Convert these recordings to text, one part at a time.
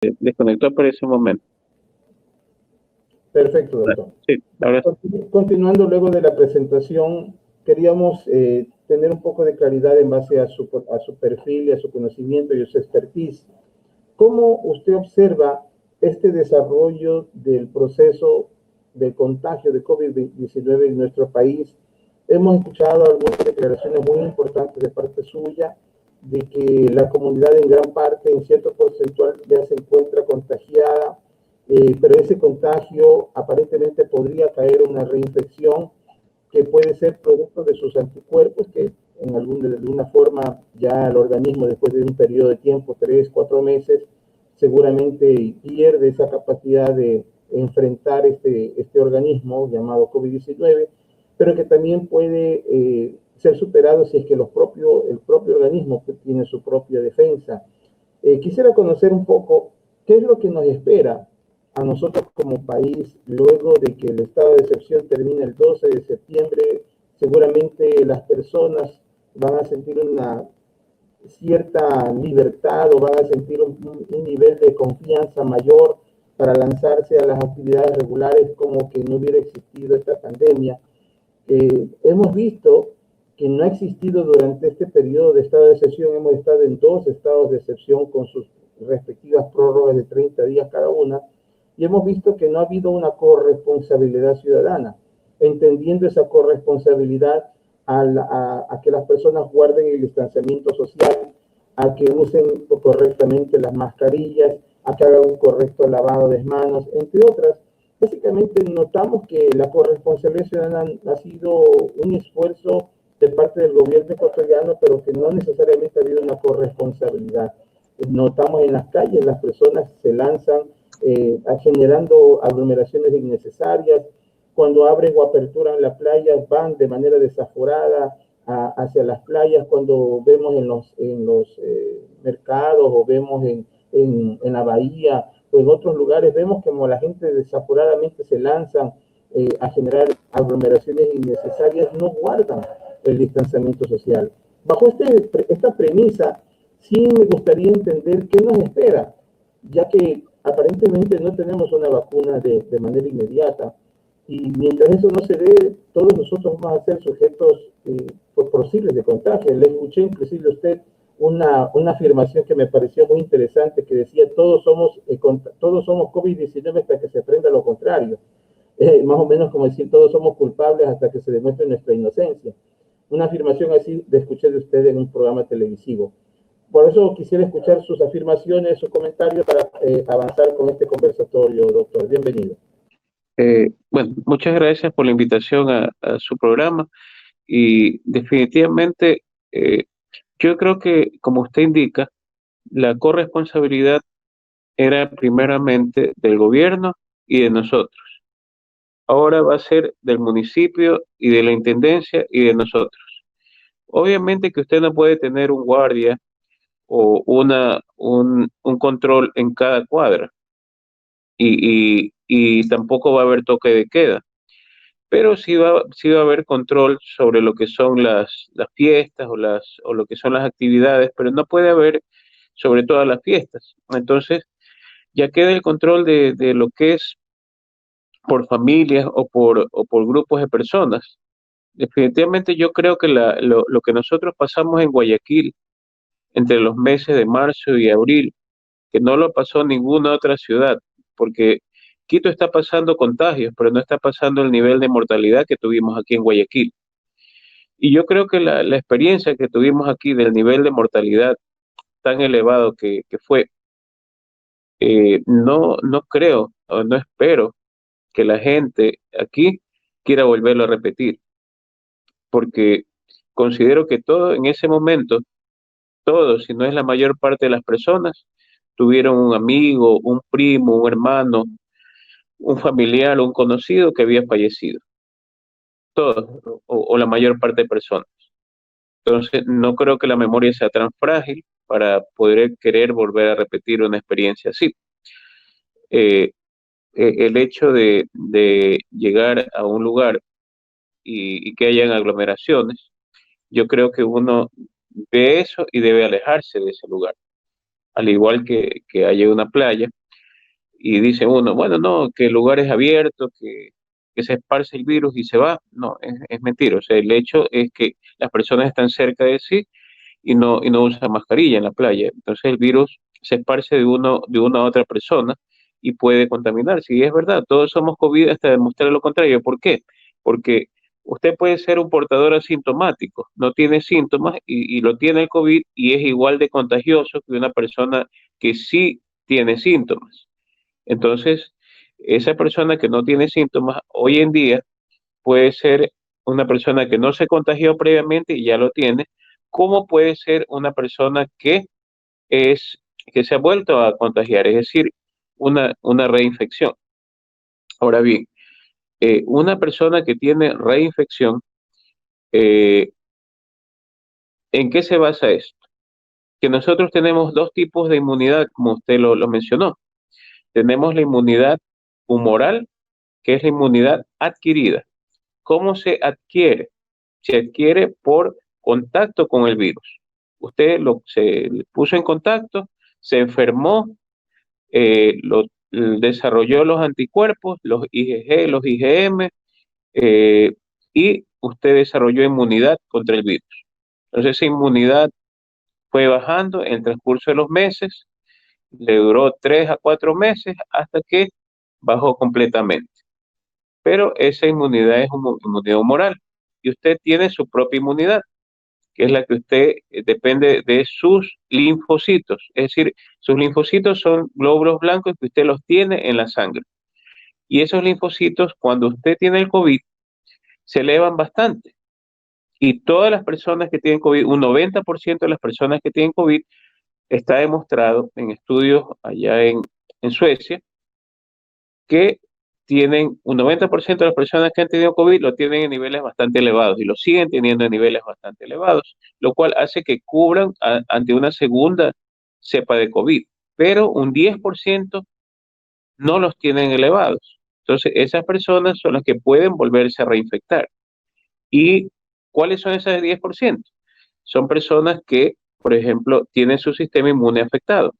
desconectó por ese momento. Perfecto, doctor. Sí, ahora Continuando luego de la presentación, queríamos tener un poco de claridad en base a su perfil y a su conocimiento y a su expertise. ¿Cómo usted observa este desarrollo del proceso de contagio de COVID-19 en nuestro país? Hemos escuchado algunas declaraciones muy importantes de parte suya de que la comunidad en gran parte, en cierto porcentual, ya se encuentra contagiada, pero ese contagio aparentemente podría caer una reinfección que puede ser producto de sus anticuerpos, que de alguna forma ya el organismo después de un periodo de tiempo, 3, 4 meses, seguramente pierde esa capacidad de enfrentar este organismo llamado COVID-19, pero que también puede ser superado si es que el propio organismo tiene su propia defensa. Quisiera conocer un poco qué es lo que nos espera a nosotros como país luego de que el estado de excepción termine el 12 de septiembre. Seguramente las personas van a sentir una cierta libertad o van a sentir un nivel de confianza mayor para lanzarse a las actividades regulares como que no hubiera existido esta pandemia. Hemos visto que no ha existido durante este periodo de estado de excepción. Hemos estado en 2 estados de excepción con sus respectivas prórrogas de 30 días cada una, y hemos visto que no ha habido una corresponsabilidad ciudadana, entendiendo esa corresponsabilidad a que las personas guarden el distanciamiento social, a que usen correctamente las mascarillas, a que hagan un correcto lavado de manos, entre otras. Básicamente notamos que la corresponsabilidad ciudadana ha sido un esfuerzo de parte del gobierno ecuatoriano, pero que no necesariamente ha habido una corresponsabilidad. Notamos en las calles, las personas se lanzan generando aglomeraciones innecesarias. Cuando abren o aperturan la playa, van de manera desaforada hacia las playas. Cuando vemos en los mercados o vemos en la bahía o en otros lugares, vemos como la gente desaforadamente se lanzan a generar aglomeraciones innecesarias, no guardan el distanciamiento social. Bajo esta premisa, sí me gustaría entender qué nos espera, ya que aparentemente no tenemos una vacuna de manera inmediata, y mientras eso no se dé, todos nosotros vamos a ser sujetos posibles de contagio. Le escuché inclusive a usted una afirmación que me pareció muy interesante, que decía todos somos COVID-19 hasta que se aprenda lo contrario. Más o menos como decir todos somos culpables hasta que se demuestre nuestra inocencia. Una afirmación así la escuché de usted en un programa televisivo. Por eso quisiera escuchar sus afirmaciones, sus comentarios para avanzar con este conversatorio, doctor. Bienvenido. Bueno, muchas gracias por la invitación a su programa y definitivamente yo creo que, como usted indica, la corresponsabilidad era primeramente del gobierno y de nosotros. Ahora va a ser del municipio y de la intendencia y de nosotros. Obviamente que usted no puede tener un guardia o un control en cada cuadra y tampoco va a haber toque de queda, pero sí va a haber control sobre lo que son las fiestas o lo que son las actividades, pero no puede haber sobre todas las fiestas. Entonces, ya queda el control de lo que es por familias o por grupos de personas. Definitivamente yo creo que lo que nosotros pasamos en Guayaquil entre los meses de marzo y abril, que no lo pasó ninguna otra ciudad, porque Quito está pasando contagios, pero no está pasando el nivel de mortalidad que tuvimos aquí en Guayaquil. Y yo creo que la experiencia que tuvimos aquí del nivel de mortalidad tan elevado que fue, no creo o no espero que la gente aquí quiera volverlo a repetir, porque considero que todo en ese momento, todos, si no es la mayor parte de las personas, tuvieron un amigo, un primo, un hermano, un familiar o un conocido que había fallecido, todos o la mayor parte de personas. Entonces, no creo que la memoria sea tan frágil para poder querer volver a repetir una experiencia así. Eh, el hecho de llegar a un lugar y que hayan aglomeraciones, yo creo que uno ve eso y debe alejarse de ese lugar. al igual que haya una playa, y dice uno, bueno, no, que el lugar es abierto, que se esparce el virus y se va. No, es mentira. O sea, el hecho es que las personas están cerca de sí y no usan mascarilla en la playa. Entonces el virus se esparce de una a otra persona y puede contaminarse. Y es verdad, todos somos COVID hasta demostrar lo contrario. ¿Por qué? Porque usted puede ser un portador asintomático, no tiene síntomas y lo tiene el COVID y es igual de contagioso que una persona que sí tiene síntomas. Entonces, esa persona que no tiene síntomas hoy en día puede ser una persona que no se contagió previamente y ya lo tiene, como puede ser una persona es, que se ha vuelto a contagiar, es decir, una reinfección. Ahora bien, una persona que tiene reinfección, eh, ¿en qué se basa esto? Que nosotros tenemos dos tipos de inmunidad, como usted lo mencionó. Tenemos la inmunidad humoral, que es la inmunidad adquirida. ¿Cómo se adquiere? Se adquiere por contacto con el virus. Se puso en contacto, se enfermó, desarrolló los anticuerpos, los IgG, los IgM, eh, y usted desarrolló inmunidad contra el virus. Entonces esa inmunidad fue bajando en el transcurso de los meses, le duró 3 a 4 meses hasta que bajó completamente. Pero esa inmunidad es una inmunidad humoral y usted tiene su propia inmunidad, que es la que usted depende de sus linfocitos. Es decir, sus linfocitos son glóbulos blancos que usted los tiene en la sangre. Y esos linfocitos, cuando usted tiene el COVID, se elevan bastante. Y todas las personas que tienen COVID, un 90% de las personas que tienen COVID, está demostrado en estudios allá en Suecia, que tienen un 90% de las personas que han tenido COVID lo tienen en niveles bastante elevados y lo siguen teniendo en niveles bastante elevados, lo cual hace que cubran ante una segunda cepa de COVID, pero un 10% no los tienen elevados. Entonces, esas personas son las que pueden volverse a reinfectar. ¿Y cuáles son esas 10%? Son personas que, por ejemplo, tienen su sistema inmune afectado.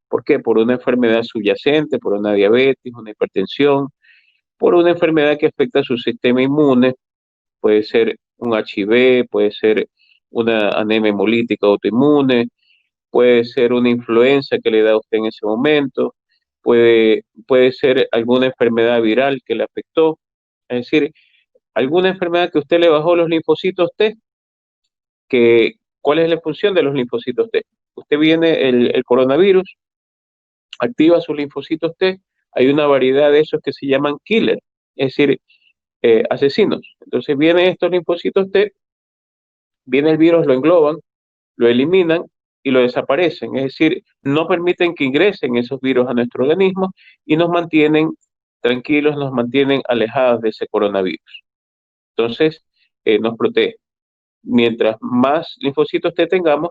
¿Por qué? Por una enfermedad subyacente, por una diabetes, una hipertensión, por una enfermedad que afecta a su sistema inmune, puede ser un HIV, puede ser una anemia hemolítica autoinmune, puede ser una influenza que le da a usted en ese momento, puede ser alguna enfermedad viral que le afectó, es decir, alguna enfermedad que usted le bajó los linfocitos T, ¿cuál es la función de los linfocitos T? Usted viene el coronavirus, activa sus linfocitos T, hay una variedad de esos que se llaman killer, es decir, asesinos. Entonces vienen estos linfocitos T, viene el virus, lo engloban, lo eliminan y lo desaparecen. Es decir, no permiten que ingresen esos virus a nuestro organismo y nos mantienen tranquilos, nos mantienen alejados de ese coronavirus. Entonces, nos protege. Mientras más linfocitos T tengamos,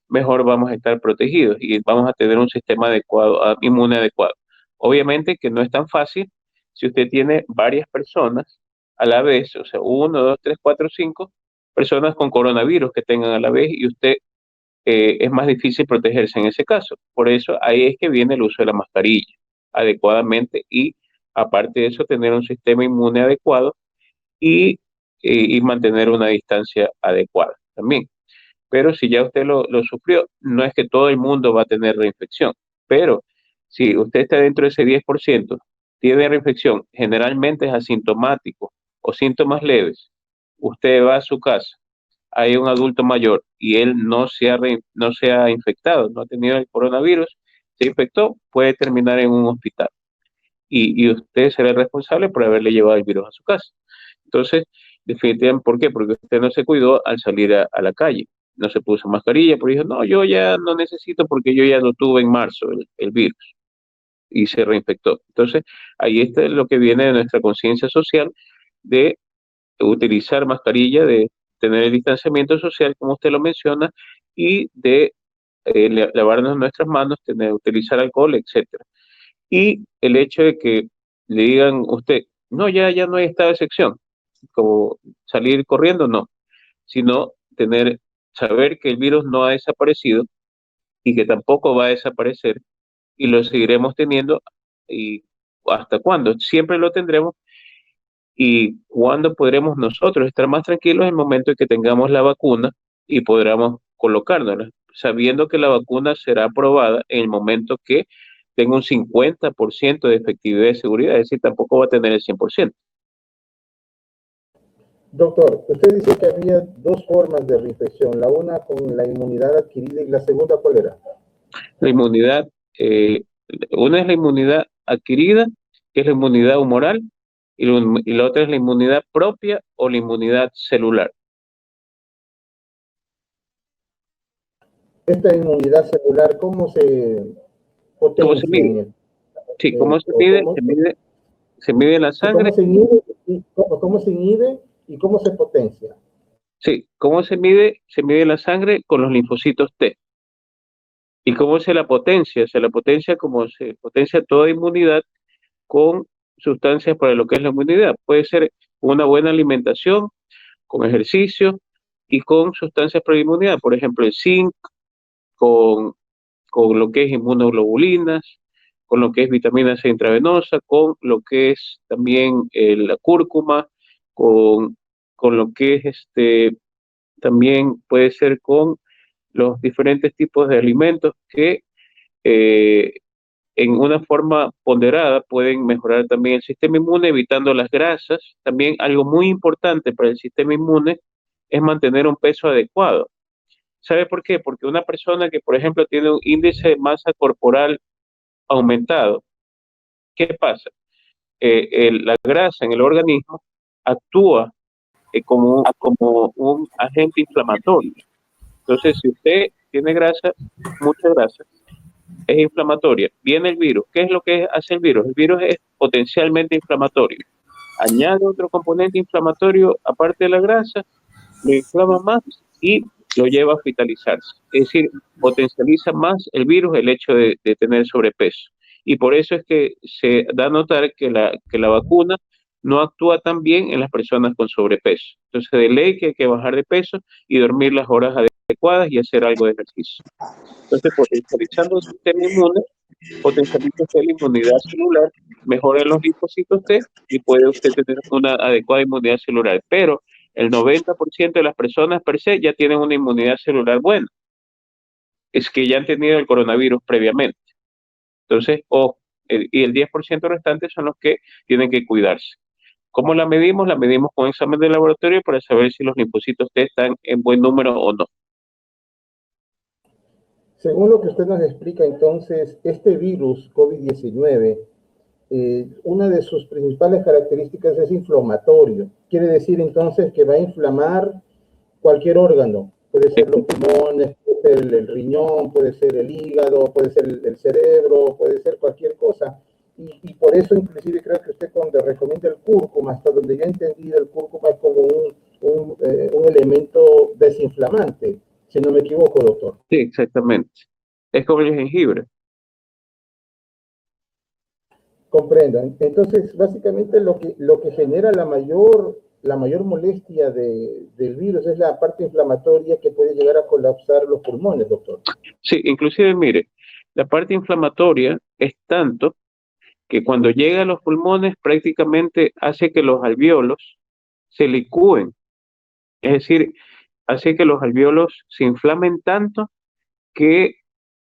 mejor vamos a estar protegidos y vamos a tener un sistema adecuado, inmune adecuado. Obviamente que no es tan fácil si usted tiene varias personas a la vez, o sea, 1, 2, 3, 4, 5 personas con coronavirus que tengan a la vez y usted es más difícil protegerse en ese caso. Por eso ahí es que viene el uso de la mascarilla adecuadamente y aparte de eso tener un sistema inmune adecuado y mantener una distancia adecuada también. Pero si ya usted lo sufrió, no es que todo el mundo va a tener reinfección, pero si usted está dentro de ese 10%, tiene reinfección, generalmente es asintomático o síntomas leves, usted va a su casa, hay un adulto mayor y él no se ha infectado, no ha tenido el coronavirus, se infectó, puede terminar en un hospital y usted será el responsable por haberle llevado el virus a su casa. Entonces, definitivamente, ¿por qué? Porque usted no se cuidó al salir a la calle, no se puso mascarilla, porque dijo, no, yo ya no necesito porque yo ya lo tuve en marzo el virus y se reinfectó. Entonces, ahí está lo que viene de nuestra conciencia social de utilizar mascarilla, de tener el distanciamiento social, como usted lo menciona, y de lavarnos nuestras manos, utilizar alcohol, etcétera. Y el hecho de que le digan usted, no, ya no hay estado de excepción, como salir corriendo, no, sino saber que el virus no ha desaparecido y que tampoco va a desaparecer y lo seguiremos teniendo. ¿Y hasta cuándo? Siempre lo tendremos. ¿Y cuándo podremos nosotros estar más tranquilos? En el momento en que tengamos la vacuna y podamos colocárnosla, sabiendo que la vacuna será aprobada en el momento que tenga un 50% de efectividad y seguridad, es decir, tampoco va a tener el 100%. Doctor, usted dice que había dos formas de reinfección, la una con la inmunidad adquirida y la segunda, ¿cuál era? La inmunidad, eh, una es la inmunidad adquirida, que es la inmunidad humoral, y la otra es la inmunidad propia o la inmunidad celular. Esta inmunidad celular, ¿cómo se ¿Cómo se potencia mide? en el, Sí, ¿cómo se o mide? cómo, Se mide en la cómo sangre. se inhibe cómo se inhibe y cómo se potencia? Sí, ¿cómo se mide? Se mide la sangre con los linfocitos T. ¿Y cómo se la potencia? Se la potencia como se potencia toda inmunidad con sustancias para lo que es la inmunidad. Puede ser una buena alimentación, con ejercicio y con sustancias para la inmunidad. Por ejemplo, el zinc, con, con lo que es inmunoglobulinas, con lo que es vitamina C intravenosa, con lo que es también la cúrcuma, con, con lo que es también puede ser con los diferentes tipos de alimentos que eh, en una forma ponderada pueden mejorar también el sistema inmune, evitando las grasas. También algo muy importante para el sistema inmune es mantener un peso adecuado. ¿Sabe por qué? Porque una persona que, por ejemplo, tiene un índice de masa corporal aumentado, ¿qué pasa? La grasa en el organismo actúa como un agente inflamatorio. Entonces, si usted tiene grasa, mucha grasa, es inflamatoria. Viene el virus. ¿Qué es lo que hace el virus? El virus es potencialmente inflamatorio. Añade otro componente inflamatorio aparte de la grasa, lo inflama más y lo lleva a hospitalizarse. Es decir, potencializa más el virus el hecho de tener sobrepeso. Y por eso es que se da a notar que la vacuna no actúa tan bien en las personas con sobrepeso. Entonces, de ley que hay que bajar de peso y dormir las horas adecuadas y hacer algo de ejercicio. Entonces, potencializando el sistema inmune, potencializa usted la inmunidad celular, mejora los linfocitos T y puede usted tener una adecuada inmunidad celular. Pero el 90% de las personas per se ya tienen una inmunidad celular buena. Es que ya han tenido el coronavirus previamente. Entonces, y el 10% restante son los que tienen que cuidarse. ¿Cómo la medimos? La medimos con examen de laboratorio para saber si los linfocitos T están en buen número o no. Según lo que usted nos explica, entonces, este virus COVID-19, una de sus principales características es inflamatorio. Quiere decir entonces que va a inflamar cualquier órgano. Puede ser los pulmones, puede ser el riñón, puede ser el hígado, puede ser el cerebro, puede ser cualquier cosa. Y por eso inclusive creo que usted cuando recomienda el cúrcuma, hasta donde yo he entendido, el cúrcuma es como un elemento desinflamante, si no me equivoco, doctor. Sí, exactamente. Es como el jengibre. Comprendo. Entonces, básicamente lo que genera la mayor molestia del virus es la parte inflamatoria que puede llegar a colapsar los pulmones, doctor. Sí, inclusive, mire, la parte inflamatoria es tanto que cuando llega a los pulmones prácticamente hace que los alvéolos se licúen, es decir, hace que los alvéolos se inflamen tanto que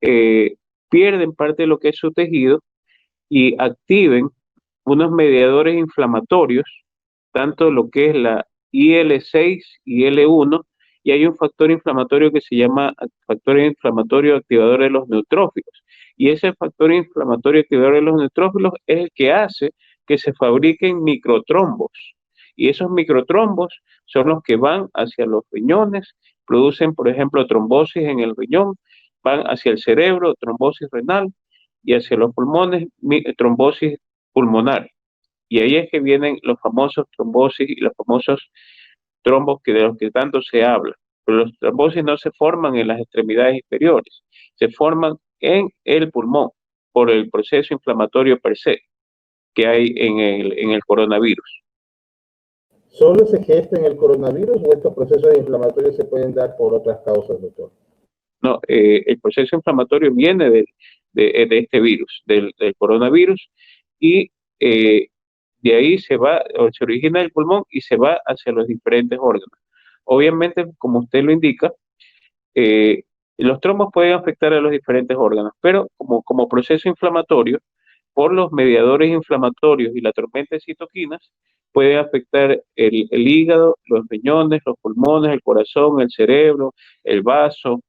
eh, pierden parte de lo que es su tejido y activen unos mediadores inflamatorios, tanto lo que es la IL-6 y IL-1, y hay un factor inflamatorio que se llama factor inflamatorio activador de los neutrófilos. Y ese factor inflamatorio activador de los neutrófilos es el que hace que se fabriquen microtrombos. Y esos microtrombos son los que van hacia los riñones, producen, por ejemplo, trombosis en el riñón, van hacia el cerebro, trombosis renal, y hacia los pulmones, trombosis pulmonar. Y ahí es que vienen los famosos trombosis y los famosos trombos de los que tanto se habla. Pero los trombosis no se forman en las extremidades inferiores, se forman en el pulmón por el proceso inflamatorio per se que hay en el coronavirus. ¿Solo se gesta en el coronavirus o estos procesos inflamatorios se pueden dar por otras causas, doctor? No, el proceso inflamatorio viene de este virus, del coronavirus, y eh, de ahí se va, o se origina el pulmón y se va hacia los diferentes órganos. Obviamente, como usted lo indica, eh, los trombos pueden afectar a los diferentes órganos, pero como proceso inflamatorio, por los mediadores inflamatorios y la tormenta de citoquinas, puede afectar el hígado, los riñones, los pulmones, el corazón, el cerebro, el vaso,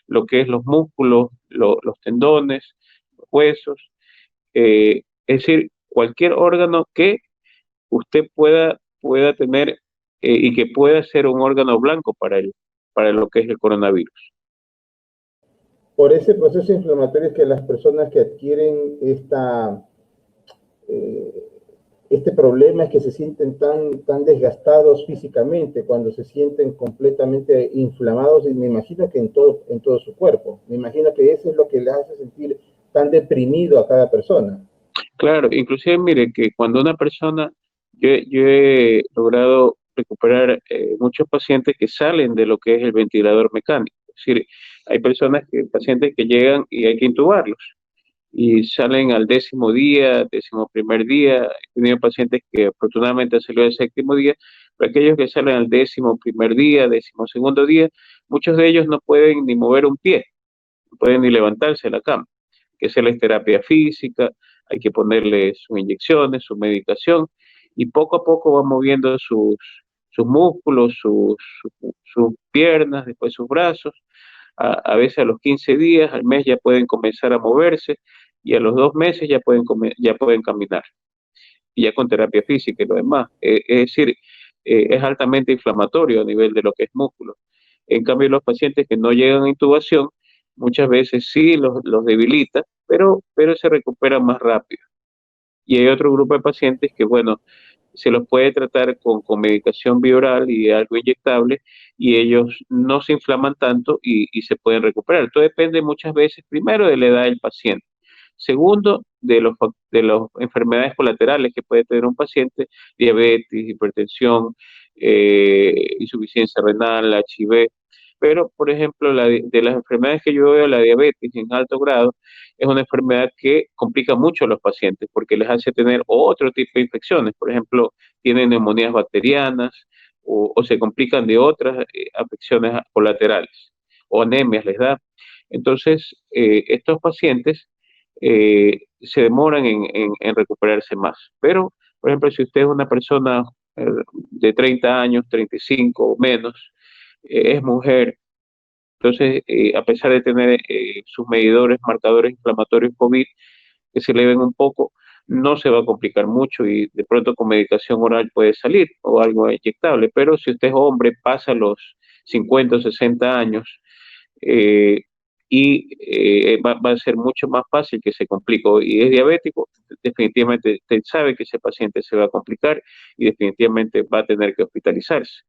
lo que es los músculos, los tendones, los huesos, es decir, cualquier órgano que usted pueda tener y que pueda ser un órgano blanco para lo que es el coronavirus. Por ese proceso inflamatorio es que las personas que adquieren eh, este problema es que se sienten tan desgastados físicamente, cuando se sienten completamente inflamados, y me imagino que en todo su cuerpo. Me imagino que eso es lo que les hace sentir tan deprimido a cada persona. Claro, inclusive mire que cuando una persona, yo he logrado recuperar muchos pacientes que salen de lo que es el ventilador mecánico. Es decir, hay pacientes que llegan y hay que intubarlos y salen al 10.º día, 11.º día. He tenido pacientes que afortunadamente han salido al 7.º día, pero aquellos que salen al 11.º día, 12.º día, muchos de ellos no pueden ni mover un pie, no pueden ni levantarse de la cama, que hacerles terapia física, hay que ponerles sus inyecciones, su medicación, y poco a poco van moviendo sus músculos, sus piernas, después sus brazos. A veces a los 15 días, al mes ya pueden comenzar a moverse, y a los 2 meses ya pueden caminar, y ya con terapia física y lo demás. Es decir, es altamente inflamatorio a nivel de lo que es músculo. En cambio, los pacientes que no llegan a intubación, muchas veces sí los debilita, pero se recuperan más rápido. Y hay otro grupo de pacientes que, bueno, se los puede tratar con medicación bioral y algo inyectable, y ellos no se inflaman tanto y se pueden recuperar. Todo depende muchas veces, primero, de la edad del paciente. Segundo, de las enfermedades colaterales que puede tener un paciente: diabetes, hipertensión, insuficiencia renal, HIV. Pero, por ejemplo, de las enfermedades que yo veo, la diabetes en alto grado es una enfermedad que complica mucho a los pacientes porque les hace tener otro tipo de infecciones. Por ejemplo, tienen neumonías bacterianas, o se complican de otras afecciones colaterales, o anemias les da. Entonces, estos pacientes se demoran en recuperarse más. Pero, por ejemplo, si usted es una persona eh, de 30 años, 35 o menos, es mujer, entonces, a pesar de tener sus marcadores inflamatorios COVID, que se eleven un poco, no se va a complicar mucho, y de pronto con medicación oral puede salir o algo inyectable. Pero si usted es hombre, pasa los 50 o 60 años, eh, va a ser mucho más fácil que se complique. Y es diabético, definitivamente usted sabe que ese paciente se va a complicar y definitivamente va a tener que hospitalizarse.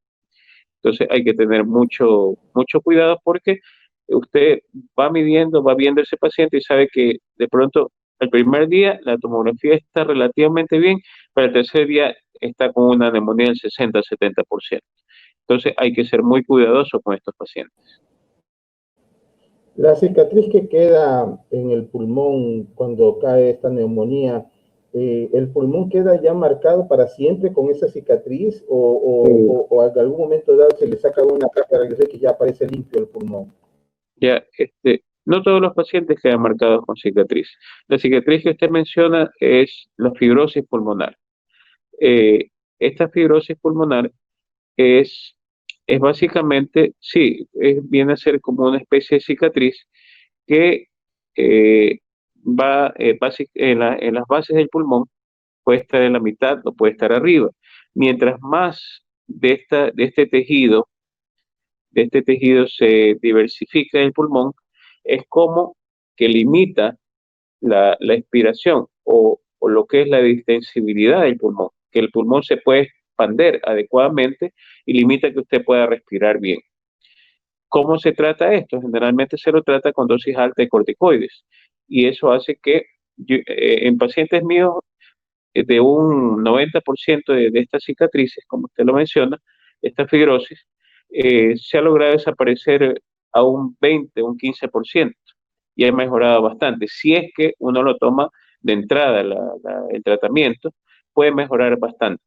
Entonces hay que tener mucho cuidado, porque usted va viendo ese paciente y sabe que de pronto el primer día la tomografía está relativamente bien, pero el tercer día está con una neumonía del 60-70%. Entonces hay que ser muy cuidadoso con estos pacientes. La cicatriz que queda en el pulmón cuando cae esta neumonía, ¿el pulmón queda ya marcado para siempre con esa cicatriz, o en algún momento dado se le saca una cáscara y ya aparece limpio el pulmón? Ya, no todos los pacientes quedan marcados con cicatriz. La cicatriz que usted menciona es la fibrosis pulmonar. Eh, Esta fibrosis pulmonar es, es básicamente, sí, viene a ser como una especie de cicatriz que eh, va en las bases del pulmón, puede estar en la mitad o puede estar arriba. Mientras más de este tejido se diversifica en el pulmón, es como que limita la expiración, o lo que es la distensibilidad del pulmón, que el pulmón se puede expander adecuadamente y limita que usted pueda respirar bien. ¿Cómo se trata esto? Generalmente se lo trata con dosis alta de corticoides, y eso hace que en pacientes míos, de un 90% de estas cicatrices, como usted lo menciona, esta fibrosis, se ha logrado desaparecer a un 20, un 15%, y ha mejorado bastante. Si es que uno lo toma de entrada el tratamiento, puede mejorar bastante.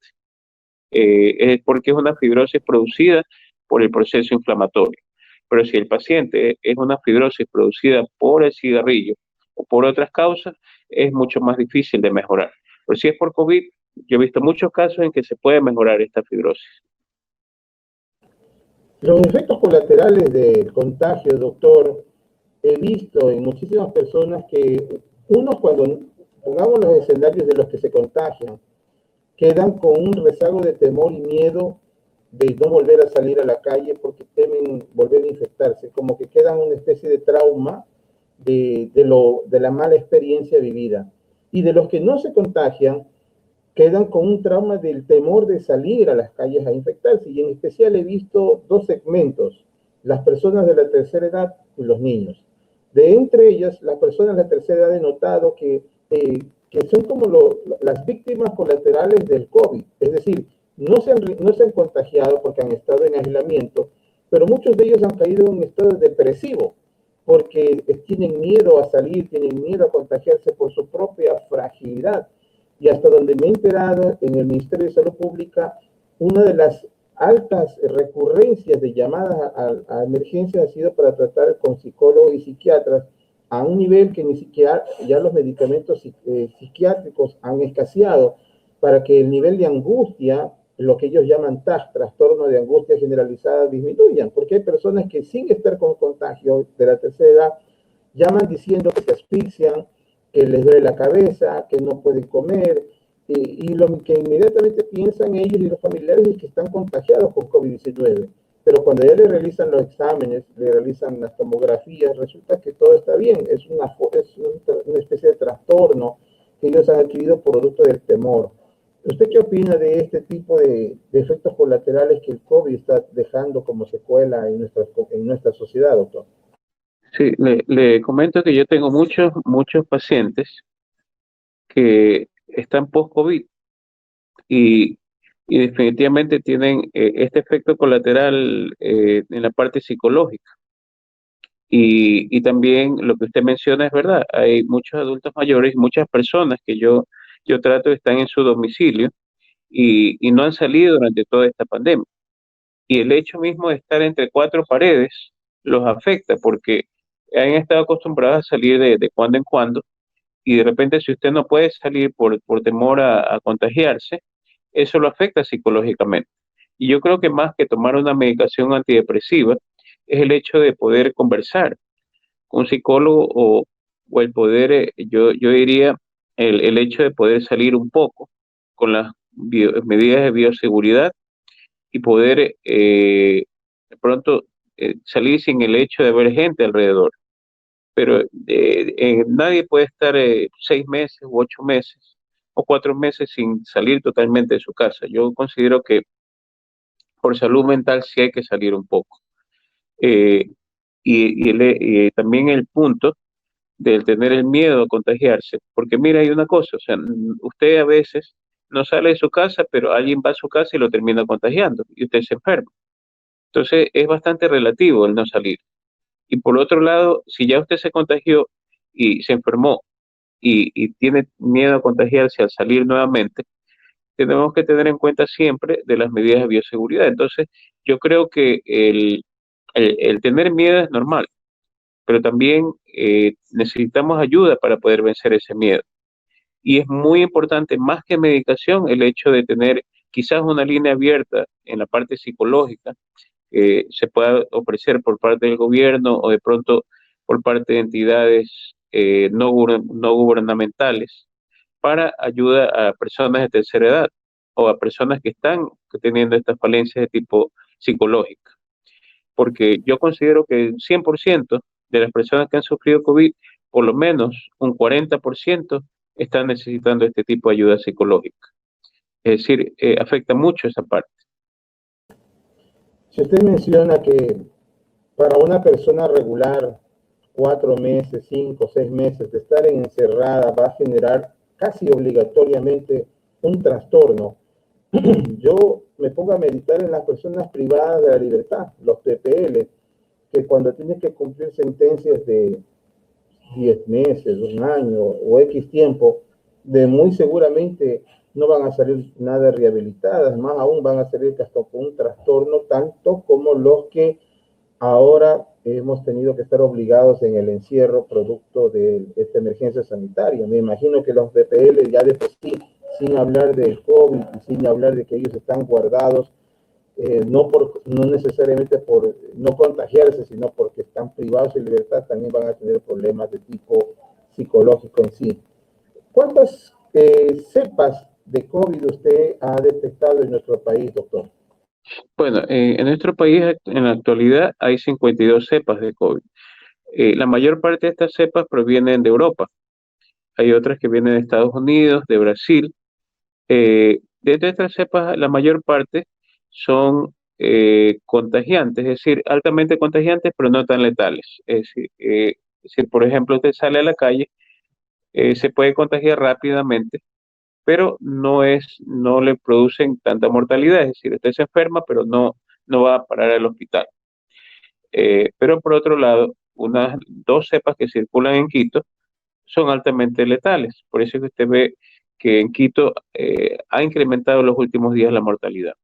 Es porque es una fibrosis producida por el proceso inflamatorio. Pero si el paciente es una fibrosis producida por el cigarrillo o por otras causas, es mucho más difícil de mejorar. Pero si es por COVID, yo he visto muchos casos en que se puede mejorar esta fibrosis. Los efectos colaterales del contagio, doctor, he visto en muchísimas personas que uno cuando pongamos los escenarios de los que se contagian, quedan con un rezago de temor y miedo de no volver a salir a la calle porque temen volver a infectarse, como que quedan una especie de trauma de la mala experiencia vivida. Y de los que no se contagian, quedan con un trauma del temor de salir a las calles a infectarse. Y en especial he visto dos segmentos, las personas de la tercera edad y los niños. De entre ellas, las personas de la tercera edad he notado que son como las víctimas colaterales del COVID. Es decir, no se han contagiado porque han estado en aislamiento, pero muchos de ellos han caído en un estado depresivo porque tienen miedo a salir, tienen miedo a contagiarse por su propia fragilidad. Y hasta donde me he enterado en el Ministerio de Salud Pública, una de las altas recurrencias de llamadas a emergencia ha sido para tratar con psicólogos y psiquiatras a un nivel que ni siquiera ya los medicamentos psiquiátricos han escaseado para que el nivel de angustia, lo que ellos llaman TAG, trastorno de angustia generalizada, disminuyan, porque hay personas que sin estar con contagio de la tercera edad llaman diciendo que se asfixian, que les duele la cabeza, que no pueden comer, y lo que inmediatamente piensan ellos y los familiares es que están contagiados con COVID-19. Pero cuando ya le realizan los exámenes, le realizan las tomografías, resulta que todo está bien, es una especie de trastorno que ellos han adquirido producto del temor. ¿Usted qué opina de este tipo de efectos colaterales que el COVID está dejando como secuela en nuestra sociedad, doctor? Sí, le comento que yo tengo muchos pacientes que están post-COVID y, y definitivamente tienen este efecto colateral en la parte psicológica. Y también lo que usted menciona es verdad, hay muchos adultos mayores, muchas personas que yo trato están en su domicilio y no han salido durante toda esta pandemia. Y el hecho mismo de estar entre cuatro paredes los afecta porque han estado acostumbrados a salir de cuando en cuando y de repente si usted no puede salir por temor a contagiarse, eso lo afecta psicológicamente. Y yo creo que más que tomar una medicación antidepresiva es el hecho de poder conversar con un psicólogo o el poder, yo diría, el hecho de poder salir un poco con las medidas de bioseguridad y poder de pronto salir sin el hecho de ver gente alrededor. Pero nadie puede estar 6 meses u 8 meses o 4 meses sin salir totalmente de su casa. Yo considero que por salud mental sí hay que salir un poco. Eh, y también el punto del tener el miedo a contagiarse, porque mira, hay una cosa, o sea, usted a veces no sale de su casa, pero alguien va a su casa y lo termina contagiando y usted se enferma. Entonces es bastante relativo el no salir. Y por otro lado, si ya usted se contagió y se enfermó y tiene miedo a contagiarse al salir nuevamente, tenemos que tener en cuenta siempre de las medidas de bioseguridad. Entonces, yo creo que el tener miedo es normal, pero también necesitamos ayuda para poder vencer ese miedo. Y es muy importante, más que medicación, el hecho de tener quizás una línea abierta en la parte psicológica que se pueda ofrecer por parte del gobierno o de pronto por parte de entidades no gubernamentales para ayuda a personas de tercera edad o a personas que están teniendo estas falencias de tipo psicológica. Porque yo considero que el 100% de las personas que han sufrido COVID, por lo menos un 40% están necesitando este tipo de ayuda psicológica. Es decir, afecta mucho esa parte. Si usted menciona que para una persona regular, 4 meses, 5, 6 meses de estar encerrada va a generar casi obligatoriamente un trastorno. Yo me pongo a meditar en las personas privadas de la libertad, los PPL, que cuando tiene que cumplir sentencias de 10 meses, un año o X tiempo, de muy seguramente no van a salir nada rehabilitadas, más aún van a salir hasta con un trastorno tanto como los que ahora hemos tenido que estar obligados en el encierro producto de esta emergencia sanitaria. Me imagino que los DPL ya de por sí, sin hablar del COVID, sin hablar de que ellos están guardados, no necesariamente por no contagiarse, sino porque están privados de libertad, también van a tener problemas de tipo psicológico en sí. ¿Cuántas cepas de COVID usted ha detectado en nuestro país, doctor? Bueno, en nuestro país en la actualidad hay 52 cepas de COVID. La mayor parte de estas cepas provienen de Europa. Hay otras que vienen de Estados Unidos, de Brasil. De estas cepas, la mayor parte son contagiantes, es decir, altamente contagiantes, pero no tan letales. Es decir, por ejemplo, usted sale a la calle, se puede contagiar rápidamente, pero no le producen tanta mortalidad. Es decir, usted se enferma, pero no va a parar al hospital. Pero por otro lado, unas dos cepas que circulan en Quito son altamente letales. Por eso es que usted ve que en Quito ha incrementado en los últimos días la mortalidad.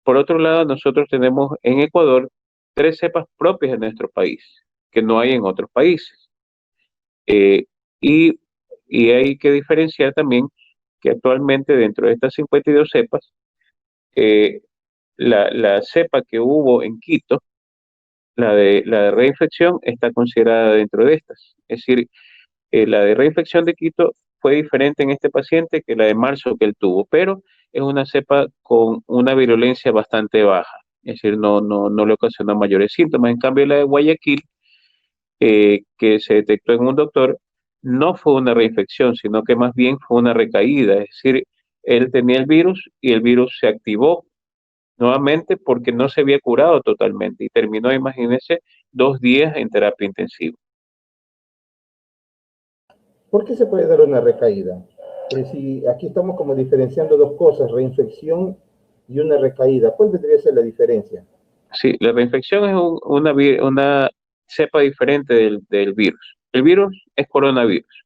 Por otro lado, nosotros tenemos en Ecuador tres cepas propias de nuestro país, que no hay en otros países. Eh, y, y hay que diferenciar también que actualmente dentro de estas 52 cepas, eh, la cepa que hubo en Quito, la de reinfección, está considerada dentro de estas. Es decir, la de reinfección de Quito fue diferente en este paciente que la de marzo que él tuvo, pero es una cepa con una virulencia bastante baja, es decir, no le ocasiona mayores síntomas. En cambio, la de Guayaquil, que se detectó en un doctor, no fue una reinfección, sino que más bien fue una recaída, es decir, él tenía el virus y el virus se activó nuevamente porque no se había curado totalmente y terminó, imagínense, 2 días en terapia intensiva. ¿Por qué se puede dar una recaída? Si aquí estamos como diferenciando dos cosas, reinfección y una recaída. ¿Cuál vendría a ser la diferencia? Sí, la reinfección es una cepa diferente del virus. El virus es coronavirus.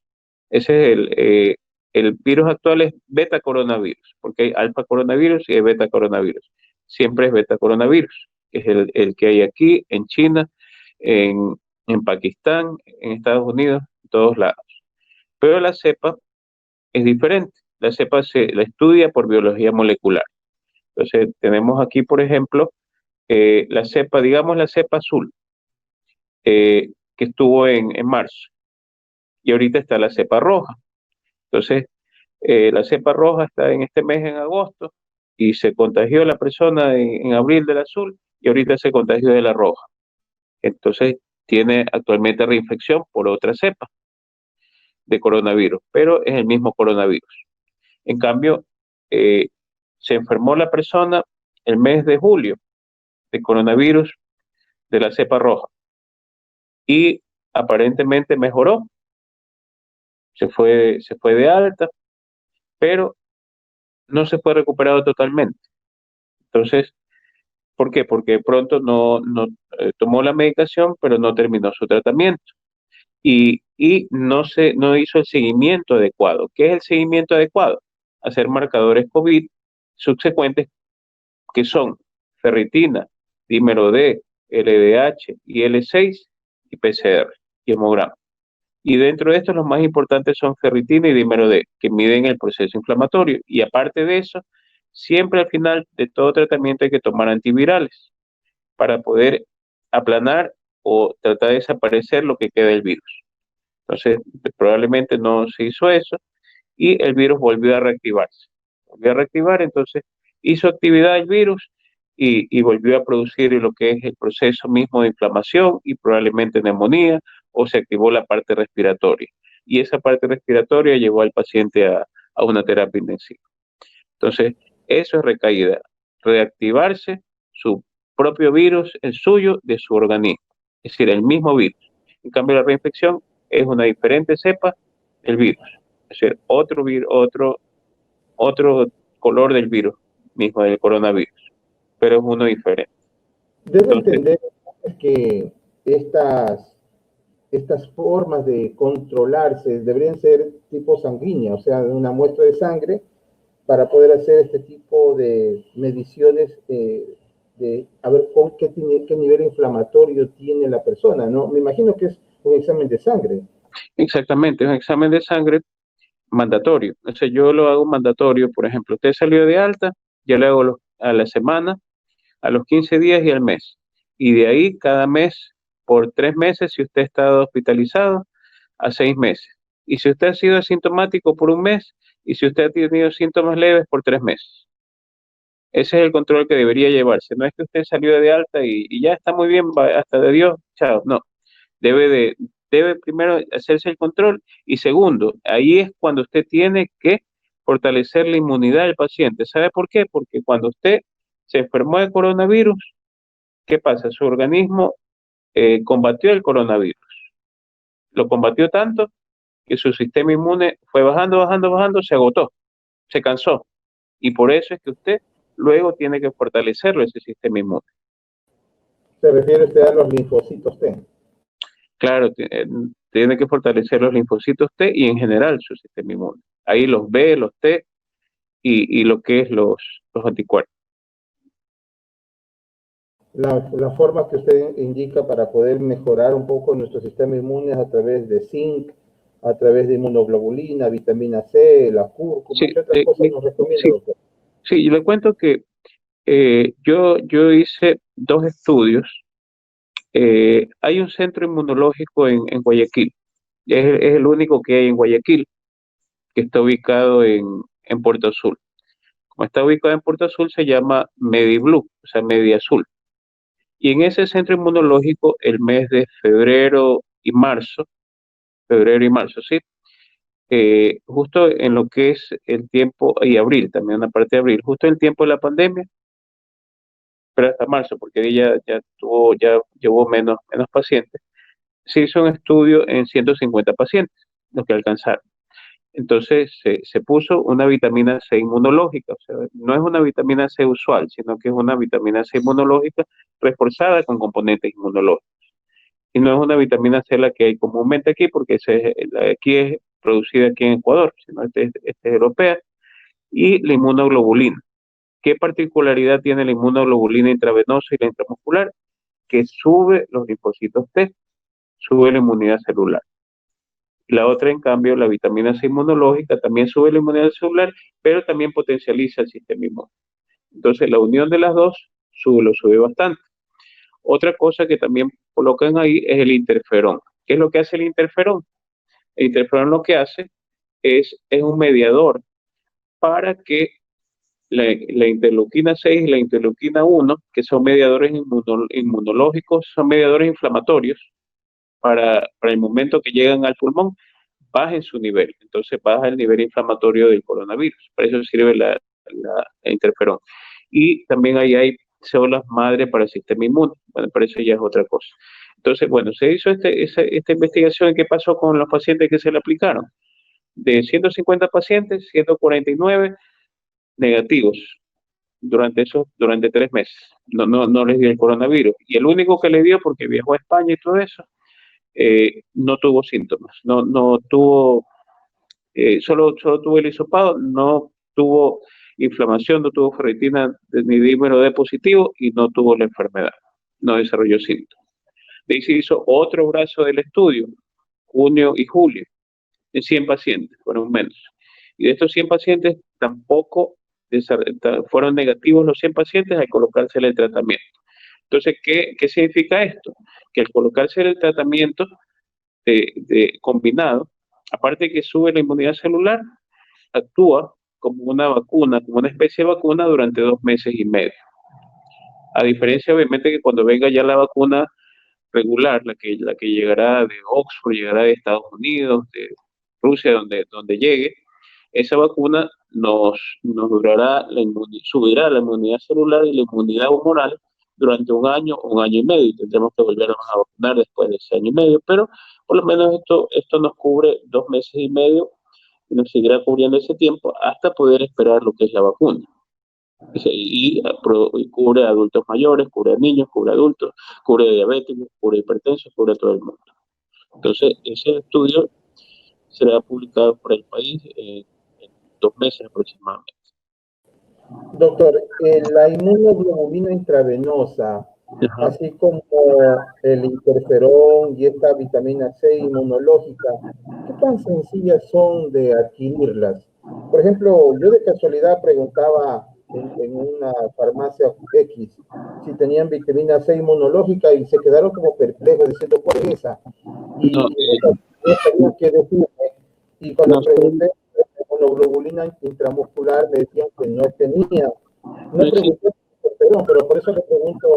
Ese es el virus actual es beta coronavirus, porque hay alfa coronavirus y hay beta coronavirus. Siempre es beta coronavirus, que es el que hay aquí, en China, en, en Pakistán, en Estados Unidos, en todos lados. Pero la cepa es diferente. La cepa se la estudia por biología molecular. Entonces, tenemos aquí, por ejemplo, la cepa, digamos la cepa azul, que estuvo en marzo, y ahorita está la cepa roja. Entonces, la cepa roja está en este mes, en agosto, y se contagió la persona en abril del azul, y ahorita se contagió de la roja. Entonces, tiene actualmente reinfección por otra cepa de coronavirus, pero es el mismo coronavirus. En cambio, eh, se enfermó la persona el mes de julio de coronavirus de la cepa roja y aparentemente mejoró, se fue de alta, pero no se fue recuperado totalmente. Entonces, ¿por qué? Porque pronto no tomó la medicación, pero no terminó su tratamiento y no hizo el seguimiento adecuado. ¿Qué es el seguimiento adecuado? Hacer marcadores COVID subsecuentes que son ferritina, dímero D, LDH, IL-6 y PCR y hemograma. Y dentro de estos los más importantes son ferritina y dímero D, que miden el proceso inflamatorio. Y aparte de eso, siempre al final de todo tratamiento hay que tomar antivirales para poder aplanar o tratar de desaparecer lo que queda del virus. Entonces, probablemente no se hizo eso y el virus volvió a reactivarse. Volvió a reactivar, entonces hizo actividad el virus y volvió a producir lo que es el proceso mismo de inflamación y probablemente neumonía o se activó la parte respiratoria. Y esa parte respiratoria llevó al paciente a una terapia intensiva. Entonces, eso es recaída, reactivarse su propio virus, el suyo, de su organismo, es decir, el mismo virus. En cambio, la reinfección es una diferente cepa del virus, es decir, otro color del virus mismo, del coronavirus, pero es uno diferente. Debo Entonces, entender, que estas formas de controlarse deberían ser tipo sanguínea, o sea, una muestra de sangre para poder hacer este tipo de mediciones de a ver qué nivel inflamatorio tiene la persona, ¿no? Me imagino que es un examen de sangre. Exactamente, es un examen de sangre mandatorio. O sea, yo lo hago mandatorio, por ejemplo, usted salió de alta, yo le hago a la semana, a los 15 días y al mes. Y de ahí cada mes, por 3 meses, si usted ha estado hospitalizado, a 6 meses. Y si usted ha sido asintomático por un mes, y si usted ha tenido síntomas leves por 3 meses. Ese es el control que debería llevarse. No es que usted salió de alta y ya está muy bien, hasta de Dios, chao. No, debe de, debe primero hacerse el control y segundo, ahí es cuando usted tiene que fortalecer la inmunidad del paciente. ¿Sabe por qué? Porque cuando usted se enfermó de coronavirus, ¿qué pasa? Su organismo combatió el coronavirus. Lo combatió tanto que su sistema inmune fue bajando, bajando, bajando, se agotó, se cansó. Y por eso es que usted luego tiene que fortalecerlo ese sistema inmune. Se refiere usted a los linfocitos T. Claro, tiene que fortalecer los linfocitos T y en general su sistema inmune. Ahí los B, los T y lo que es los anticuerpos. La forma que usted indica para poder mejorar un poco nuestro sistema inmune es a través de zinc, a través de inmunoglobulina, vitamina C, la cúrcuma, Sí, ¿qué otras cosas nos recomienda, sí, doctor? sí, yo le cuento que yo hice 2 estudios. Hay un centro inmunológico en Guayaquil. Es el único que hay en Guayaquil, que está ubicado en Puerto Azul. Como está ubicado en Puerto Azul, se llama MediBlue, o sea, Media Azul. Y en ese centro inmunológico, el mes de febrero y marzo, sí, justo en lo que es el tiempo, y abril, también una parte de abril, justo en el tiempo de la pandemia, pero hasta marzo, porque ella ya llevó menos pacientes, se hizo un estudio en 150 pacientes, los que alcanzaron. Entonces se puso una vitamina C inmunológica, o sea, no es una vitamina C usual, sino que es una vitamina C inmunológica reforzada con componentes inmunológicos. Y no es una vitamina C la que hay comúnmente aquí, porque la de aquí es producida aquí en Ecuador, sino este es europea, y la inmunoglobulina. ¿Qué particularidad tiene la inmunoglobulina intravenosa y la intramuscular? Que sube los linfocitos T, sube la inmunidad celular. La otra, en cambio, la vitamina C inmunológica, también sube la inmunidad celular, pero también potencializa el sistema inmune. Entonces, la unión de las dos lo sube bastante. Otra cosa que también colocan ahí es el interferón. ¿Qué es lo que hace el interferón? El interferón lo que hace es un mediador para que la interleuquina 6 y la interleuquina 1, que son mediadores inmunológicos, son mediadores inflamatorios, para el momento que llegan al pulmón, bajen su nivel. Entonces baja el nivel inflamatorio del coronavirus. Para eso sirve la interferón. Y también ahí hay células madre para el sistema inmune. Bueno, pero eso ya es otra cosa. Entonces, bueno, se hizo esta investigación. ¿Qué pasó con los pacientes que se le aplicaron? De 150 pacientes, 149 negativos durante 3 meses. No les dio el coronavirus. Y el único que le dio, porque viajó a España y todo eso, no tuvo síntomas, no tuvo, solo tuvo el hisopado, no tuvo inflamación, no tuvo ferritina ni dímero D positivo y no tuvo la enfermedad, no desarrolló síntomas. De ahí se hizo otro brazo del estudio, junio y julio, en 100 pacientes, fueron menos. Y de estos 100 pacientes tampoco fueron negativos los 100 pacientes al colocarse el tratamiento. Entonces, ¿qué significa esto? Que al colocarse el tratamiento combinado, aparte de que sube la inmunidad celular, actúa como una vacuna, como una especie de vacuna durante 2 meses y medio. A diferencia, obviamente, que cuando venga ya la vacuna regular, la que llegará de Oxford, llegará de Estados Unidos, de Rusia, donde llegue, esa vacuna nos durará, subirá la inmunidad celular y la inmunidad humoral durante un año y medio, y tendremos que volvernos a vacunar después de ese año y medio, pero por lo menos esto nos cubre 2 meses y medio y nos seguirá cubriendo ese tiempo hasta poder esperar lo que es la vacuna. Y cubre a adultos mayores, cubre a niños, cubre a adultos, cubre a diabéticos, cubre a hipertensos, cubre a todo el mundo. Entonces, ese estudio será publicado por el país en 2 meses aproximadamente. Doctor, la inmunoglobulina intravenosa, Ajá. así como el interferón y esta vitamina C inmunológica, ¿qué tan sencillas son de adquirirlas? Por ejemplo, yo de casualidad preguntaba en una farmacia X si tenían vitamina C inmunológica y se quedaron como perplejos diciendo, ¿cuál es esa? No, Y no sabían qué decirme. Y cuando no sé, pregunté monoglobulina intramuscular, me decían que no tenía. no No existe, pregunté, perdón, pero por eso le pregunto,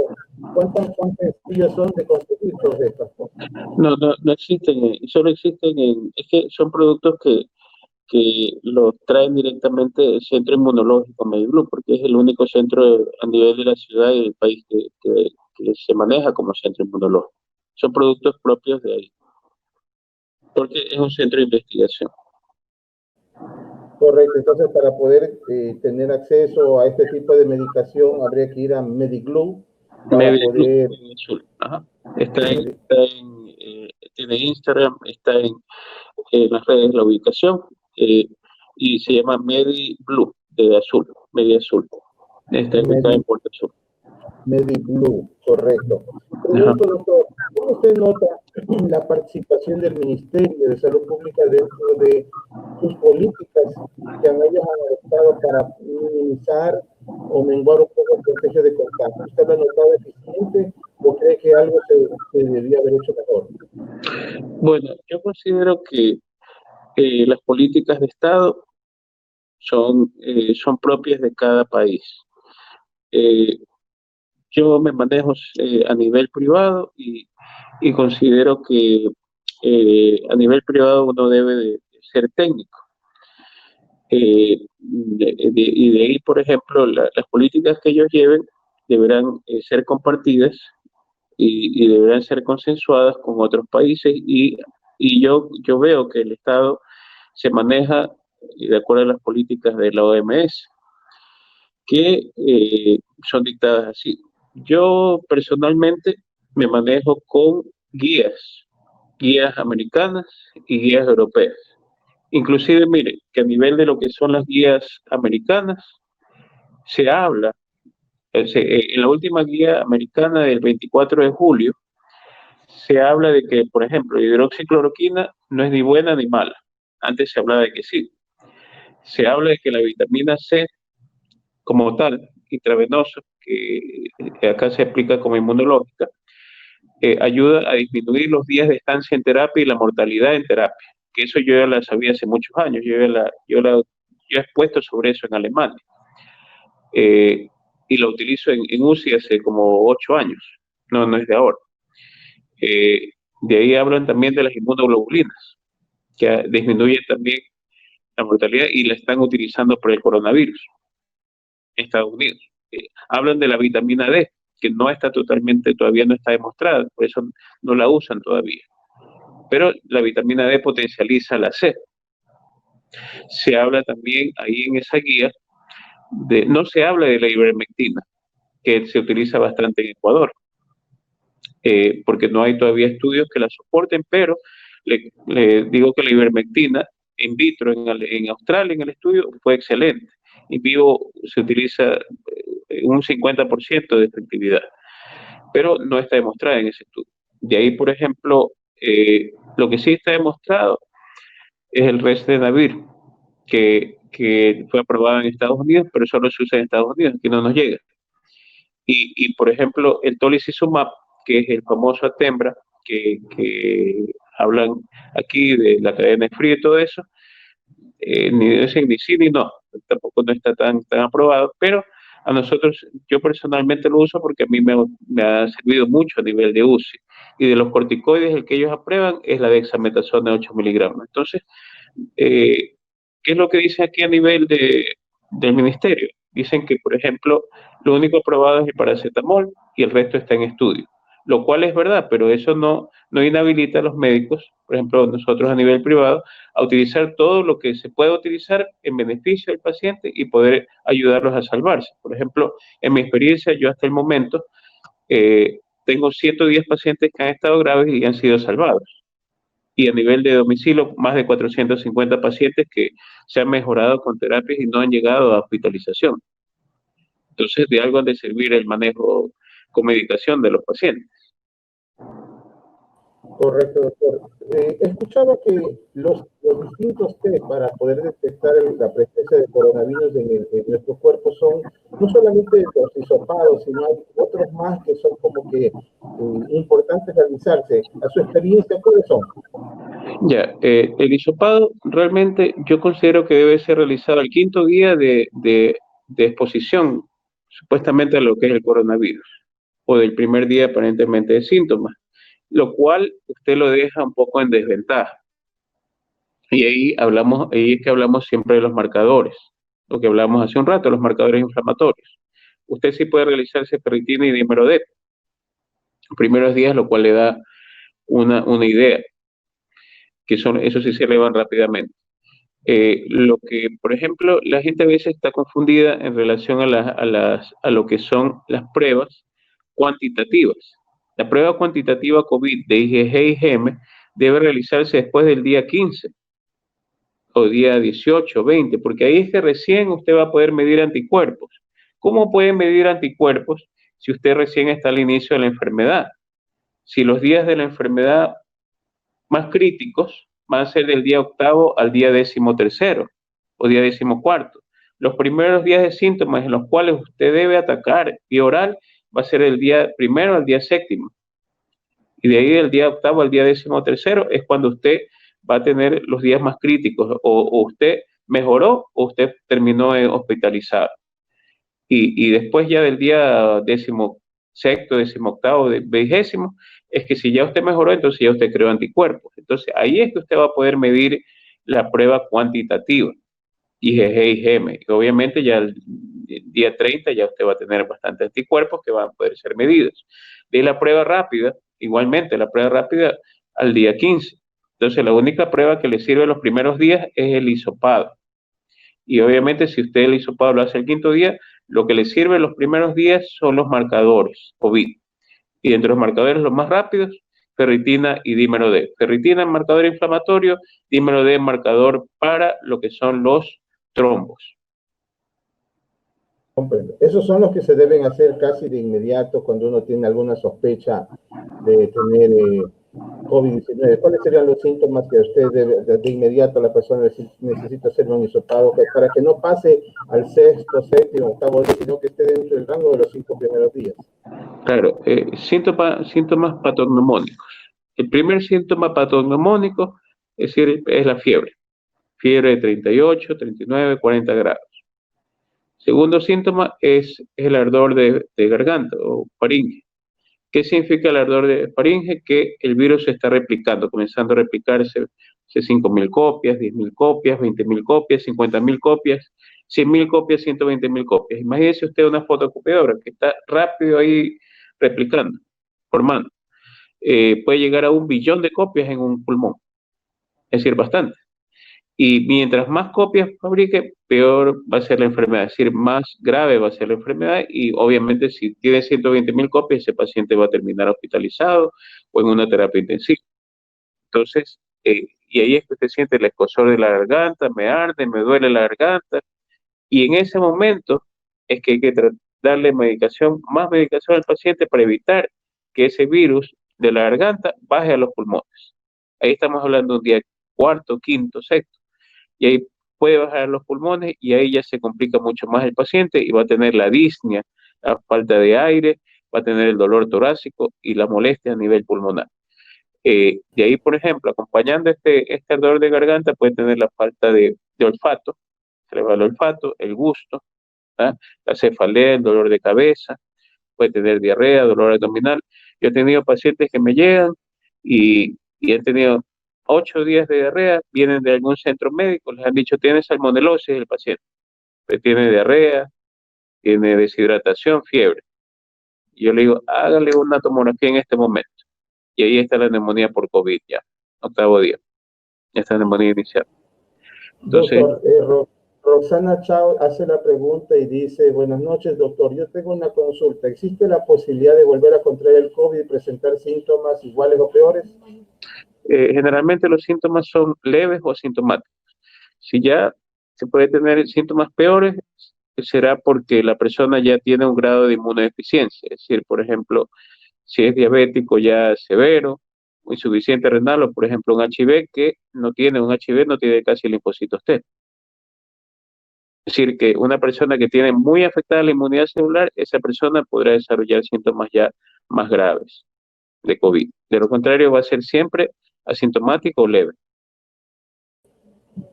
¿cuántas sencillos son de conseguir todas estas cosas? no existen, solo existen es que son productos que los traen directamente el Centro Inmunológico Mediblue, porque es el único centro a nivel de la ciudad y del país que se maneja como centro inmunológico. Son productos propios de ahí, porque es un centro de investigación. Correcto, entonces para poder tener acceso a este tipo de medicación habría que ir a Mediglue para Mediblue, poder... Azul. Ajá. Tiene Instagram, está en las redes la ubicación, y se llama MediBlue, de azul, Media Azul. Está ubicada en Puerto Azul. Mediblue, correcto. Ajá. Pregunto, doctor, ¿cómo usted nota la participación del Ministerio de Salud Pública dentro de sus políticas que ellos han adoptado para minimizar o menguar un poco el contagio de contagio? ¿Usted lo ha notado eficiente o cree que algo se debería haber hecho mejor? Bueno, yo considero que las políticas de Estado son propias de cada país. Eh, yo me manejo a nivel privado y considero que a nivel privado uno debe de ser técnico. Y de ahí, por ejemplo, las políticas que ellos lleven deberán ser compartidas y deberán ser consensuadas con otros países y yo veo que el Estado se maneja de acuerdo a las políticas de la OMS, que son dictadas así. Yo personalmente me manejo con guías americanas y guías europeas. Inclusive, mire, que a nivel de lo que son las guías americanas, se habla, en la última guía americana del 24 de julio, se habla de que, por ejemplo, la hidroxicloroquina no es ni buena ni mala. Antes se hablaba de que sí. Se habla de que la vitamina C como tal, intravenosa, que acá se aplica como inmunológica, ayuda a disminuir los días de estancia en terapia y la mortalidad en terapia. Que eso yo ya la sabía hace muchos años. Yo he expuesto sobre eso en Alemania. Y lo utilizo en UCI hace como 8 años. No es de ahora. De ahí hablan también de las inmunoglobulinas, que disminuyen también la mortalidad y la están utilizando por el coronavirus en Estados Unidos. Hablan de la vitamina D, que no está totalmente, todavía no está demostrada, por eso no la usan todavía. Pero la vitamina D potencializa la C. Se habla también ahí en esa guía, no se habla de la ivermectina, que se utiliza bastante en Ecuador, porque no hay todavía estudios que la soporten, pero le digo que la ivermectina in vitro en Australia, en el estudio, fue excelente. En vivo se utiliza un 50% de efectividad, pero no está demostrada en ese estudio. De ahí, por ejemplo, lo que sí está demostrado es el Resdenavir, que fue aprobado en Estados Unidos, pero solo se usa en Estados Unidos, aquí no nos llega. Por ejemplo, el tolicizumab, que es el famoso Atembra, que hablan aquí de la cadena de frío y todo eso, ni dicen ni sí ni no, tampoco no está tan aprobado, pero a nosotros, yo personalmente lo uso porque a mí me ha servido mucho a nivel de UCI. Y de los corticoides, el que ellos aprueban es la dexametasona de 8 miligramos. Entonces, ¿qué es lo que dice aquí a nivel del ministerio? Dicen que, por ejemplo, lo único aprobado es el paracetamol y el resto está en estudio. lo cual es verdad, pero eso no inhabilita a los médicos, por ejemplo, nosotros a nivel privado, a utilizar todo lo que se pueda utilizar en beneficio del paciente y poder ayudarlos a salvarse. Por ejemplo, en mi experiencia, yo hasta el momento tengo 110 pacientes que han estado graves y han sido salvados. Y a nivel de domicilio, más de 450 pacientes que se han mejorado con terapias y no han llegado a hospitalización. Entonces, de algo han de servir el manejo con medicación de los pacientes. Correcto, doctor. He escuchado que los distintos test para poder detectar la presencia de coronavirus en nuestro cuerpo son no solamente los hisopados, sino hay otros más que son como que importantes realizarse. A su experiencia, ¿cuáles son? Ya, el hisopado realmente yo considero que debe ser realizado al quinto día de exposición, supuestamente a lo que es el coronavirus, o del primer día aparentemente de síntomas, lo cual usted lo deja un poco en desventaja. Y ahí es que hablamos siempre de los marcadores, lo que hablamos hace un rato, los marcadores inflamatorios. Usted sí puede realizarse ferritina y dímero D los primeros días, lo cual le da una idea, que son, eso sí se elevan rápidamente. Lo que, por ejemplo, la gente a veces está confundida en relación a lo que son las pruebas cuantitativas. La prueba cuantitativa COVID de IgG y IgM debe realizarse después del día 15 o día 18 o 20, porque ahí es que recién usted va a poder medir anticuerpos. ¿Cómo puede medir anticuerpos si usted recién está al inicio de la enfermedad? Si los días de la enfermedad más críticos van a ser del día octavo al día 13º o día 14º. Los primeros días de síntomas en los cuales usted debe atacar vía oral va a ser el día primero al día 7º. Y de ahí del día octavo al día 13º es cuando usted va a tener los días más críticos. O usted mejoró o usted terminó hospitalizado. Y después ya del día 16º, 18º, 20º, es que si ya usted mejoró, entonces ya usted creó anticuerpos. Entonces ahí es que usted va a poder medir la prueba cuantitativa, IgG y IgM. Y obviamente ya el día 30 ya usted va a tener bastantes anticuerpos que van a poder ser medidos. De la prueba rápida, igualmente, la prueba rápida al día 15. Entonces la única prueba que le sirve los primeros días es el hisopado. Y obviamente si usted el hisopado lo hace el quinto día, lo que le sirve los primeros días son los marcadores COVID. Y entre los marcadores los más rápidos, ferritina y dímero D. Ferritina marcador inflamatorio, dímero D marcador para lo que son los trombos. Comprendo. Esos son los que se deben hacer casi de inmediato cuando uno tiene alguna sospecha de tener COVID-19. ¿Cuáles serían los síntomas que usted de inmediato la persona necesita hacer un hisopado para que no pase al sexto, séptimo, octavo día, sino que esté dentro del rango de los 5 primeros días? Claro, síntomas patognomónicos. El primer síntoma patognomónico es la fiebre. Fiebre de 38, 39, 40 grados. Segundo síntoma es el ardor de garganta o faringe. ¿Qué significa el ardor de faringe? Que el virus se está replicando, comenzando a replicarse 5.000 copias, 10.000 copias, 20.000 copias, 50.000 copias, 100.000 copias, 120.000 copias. Imagínese usted una fotocopiadora que está rápido ahí replicando, formando. Puede llegar a 1 billón de copias en un pulmón, es decir, bastante. Y mientras más copias fabrique, peor va a ser la enfermedad, es decir, más grave va a ser la enfermedad y obviamente si tiene 120.000 copias, ese paciente va a terminar hospitalizado o en una terapia intensiva. Entonces, y ahí es que usted siente el escozor de la garganta, me arde, me duele la garganta y en ese momento es que hay que darle medicación, más medicación al paciente para evitar que ese virus de la garganta baje a los pulmones. Ahí estamos hablando de un día cuarto, quinto, sexto y ahí puede bajar los pulmones y ahí ya se complica mucho más el paciente y va a tener la disnea, la falta de aire, va a tener el dolor torácico y la molestia a nivel pulmonar. De ahí, por ejemplo, acompañando este dolor de garganta, puede tener la falta de olfato, se le va el olfato, el gusto, ¿ah? La cefalea, el dolor de cabeza, puede tener diarrea, dolor abdominal. Yo he tenido pacientes que me llegan y han tenido 8 días de diarrea, vienen de algún centro médico, les han dicho, tiene salmonelosis el paciente, tiene diarrea, tiene deshidratación, fiebre. Y yo le digo, hágale una tomografía en este momento. Y ahí está la neumonía por COVID ya, octavo día, esta neumonía inicial. Entonces, Doctor, Roxana Chao hace la pregunta y dice, buenas noches, doctor, yo tengo una consulta. ¿Existe la posibilidad de volver a contraer el COVID y presentar síntomas iguales o peores? generalmente los síntomas son leves o asintomáticos. Si ya se puede tener síntomas peores, será porque la persona ya tiene un grado de inmunodeficiencia, es decir, por ejemplo, si es diabético ya severo, insuficiente renal o por ejemplo un HIV que no tiene un HIV, no tiene casi linfocitos T. Es decir, que una persona que tiene muy afectada la inmunidad celular, esa persona podrá desarrollar síntomas ya más graves de COVID. De lo contrario, va a ser siempre asintomático o leve.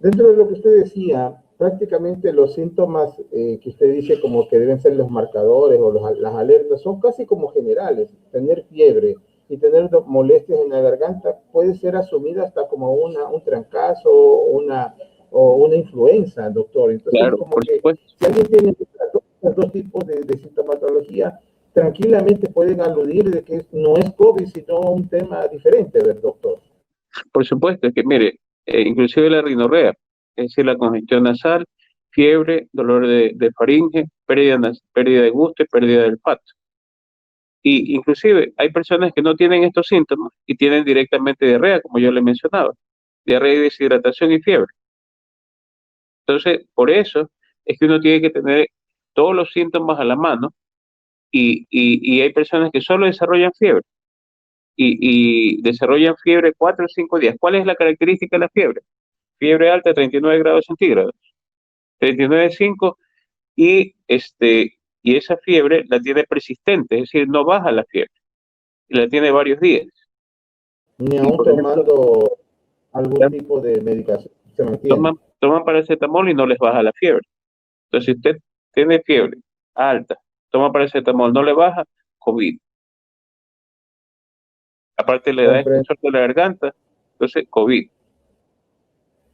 Dentro de lo que usted decía, prácticamente los síntomas que usted dice como que deben ser los marcadores o las alertas son casi como generales. Tener fiebre y tener molestias en la garganta puede ser asumida hasta como un trancazo o una influenza, doctor. Entonces, Claro, como por que supuesto. si alguien tiene estos dos tipos de sintomatología, tranquilamente pueden aludir de que no es COVID, sino un tema diferente, ¿verdad, doctor? Por supuesto, es que mire, inclusive la rinorrea, es decir, la congestión nasal, fiebre, dolor de faringe, pérdida de gusto y pérdida del olfato. Y inclusive hay personas que no tienen estos síntomas y tienen directamente diarrea, como yo le mencionaba, diarrea y deshidratación y fiebre. Entonces, por eso es que uno tiene que tener todos los síntomas a la mano y hay personas que solo desarrollan fiebre y desarrollan fiebre 4 o 5 días. ¿Cuál es la característica de la fiebre? Fiebre alta, 39 grados centígrados, 39,5 y esa fiebre la tiene persistente, es decir, no baja la fiebre, y la tiene varios días. Ni Y aún por ejemplo, tomando algún tipo de medicación se mantiene. toman paracetamol y no les baja la fiebre. Entonces, si usted tiene fiebre alta, toma paracetamol, no le baja, COVID. Aparte le da Comprendo. espesor de la garganta, entonces COVID.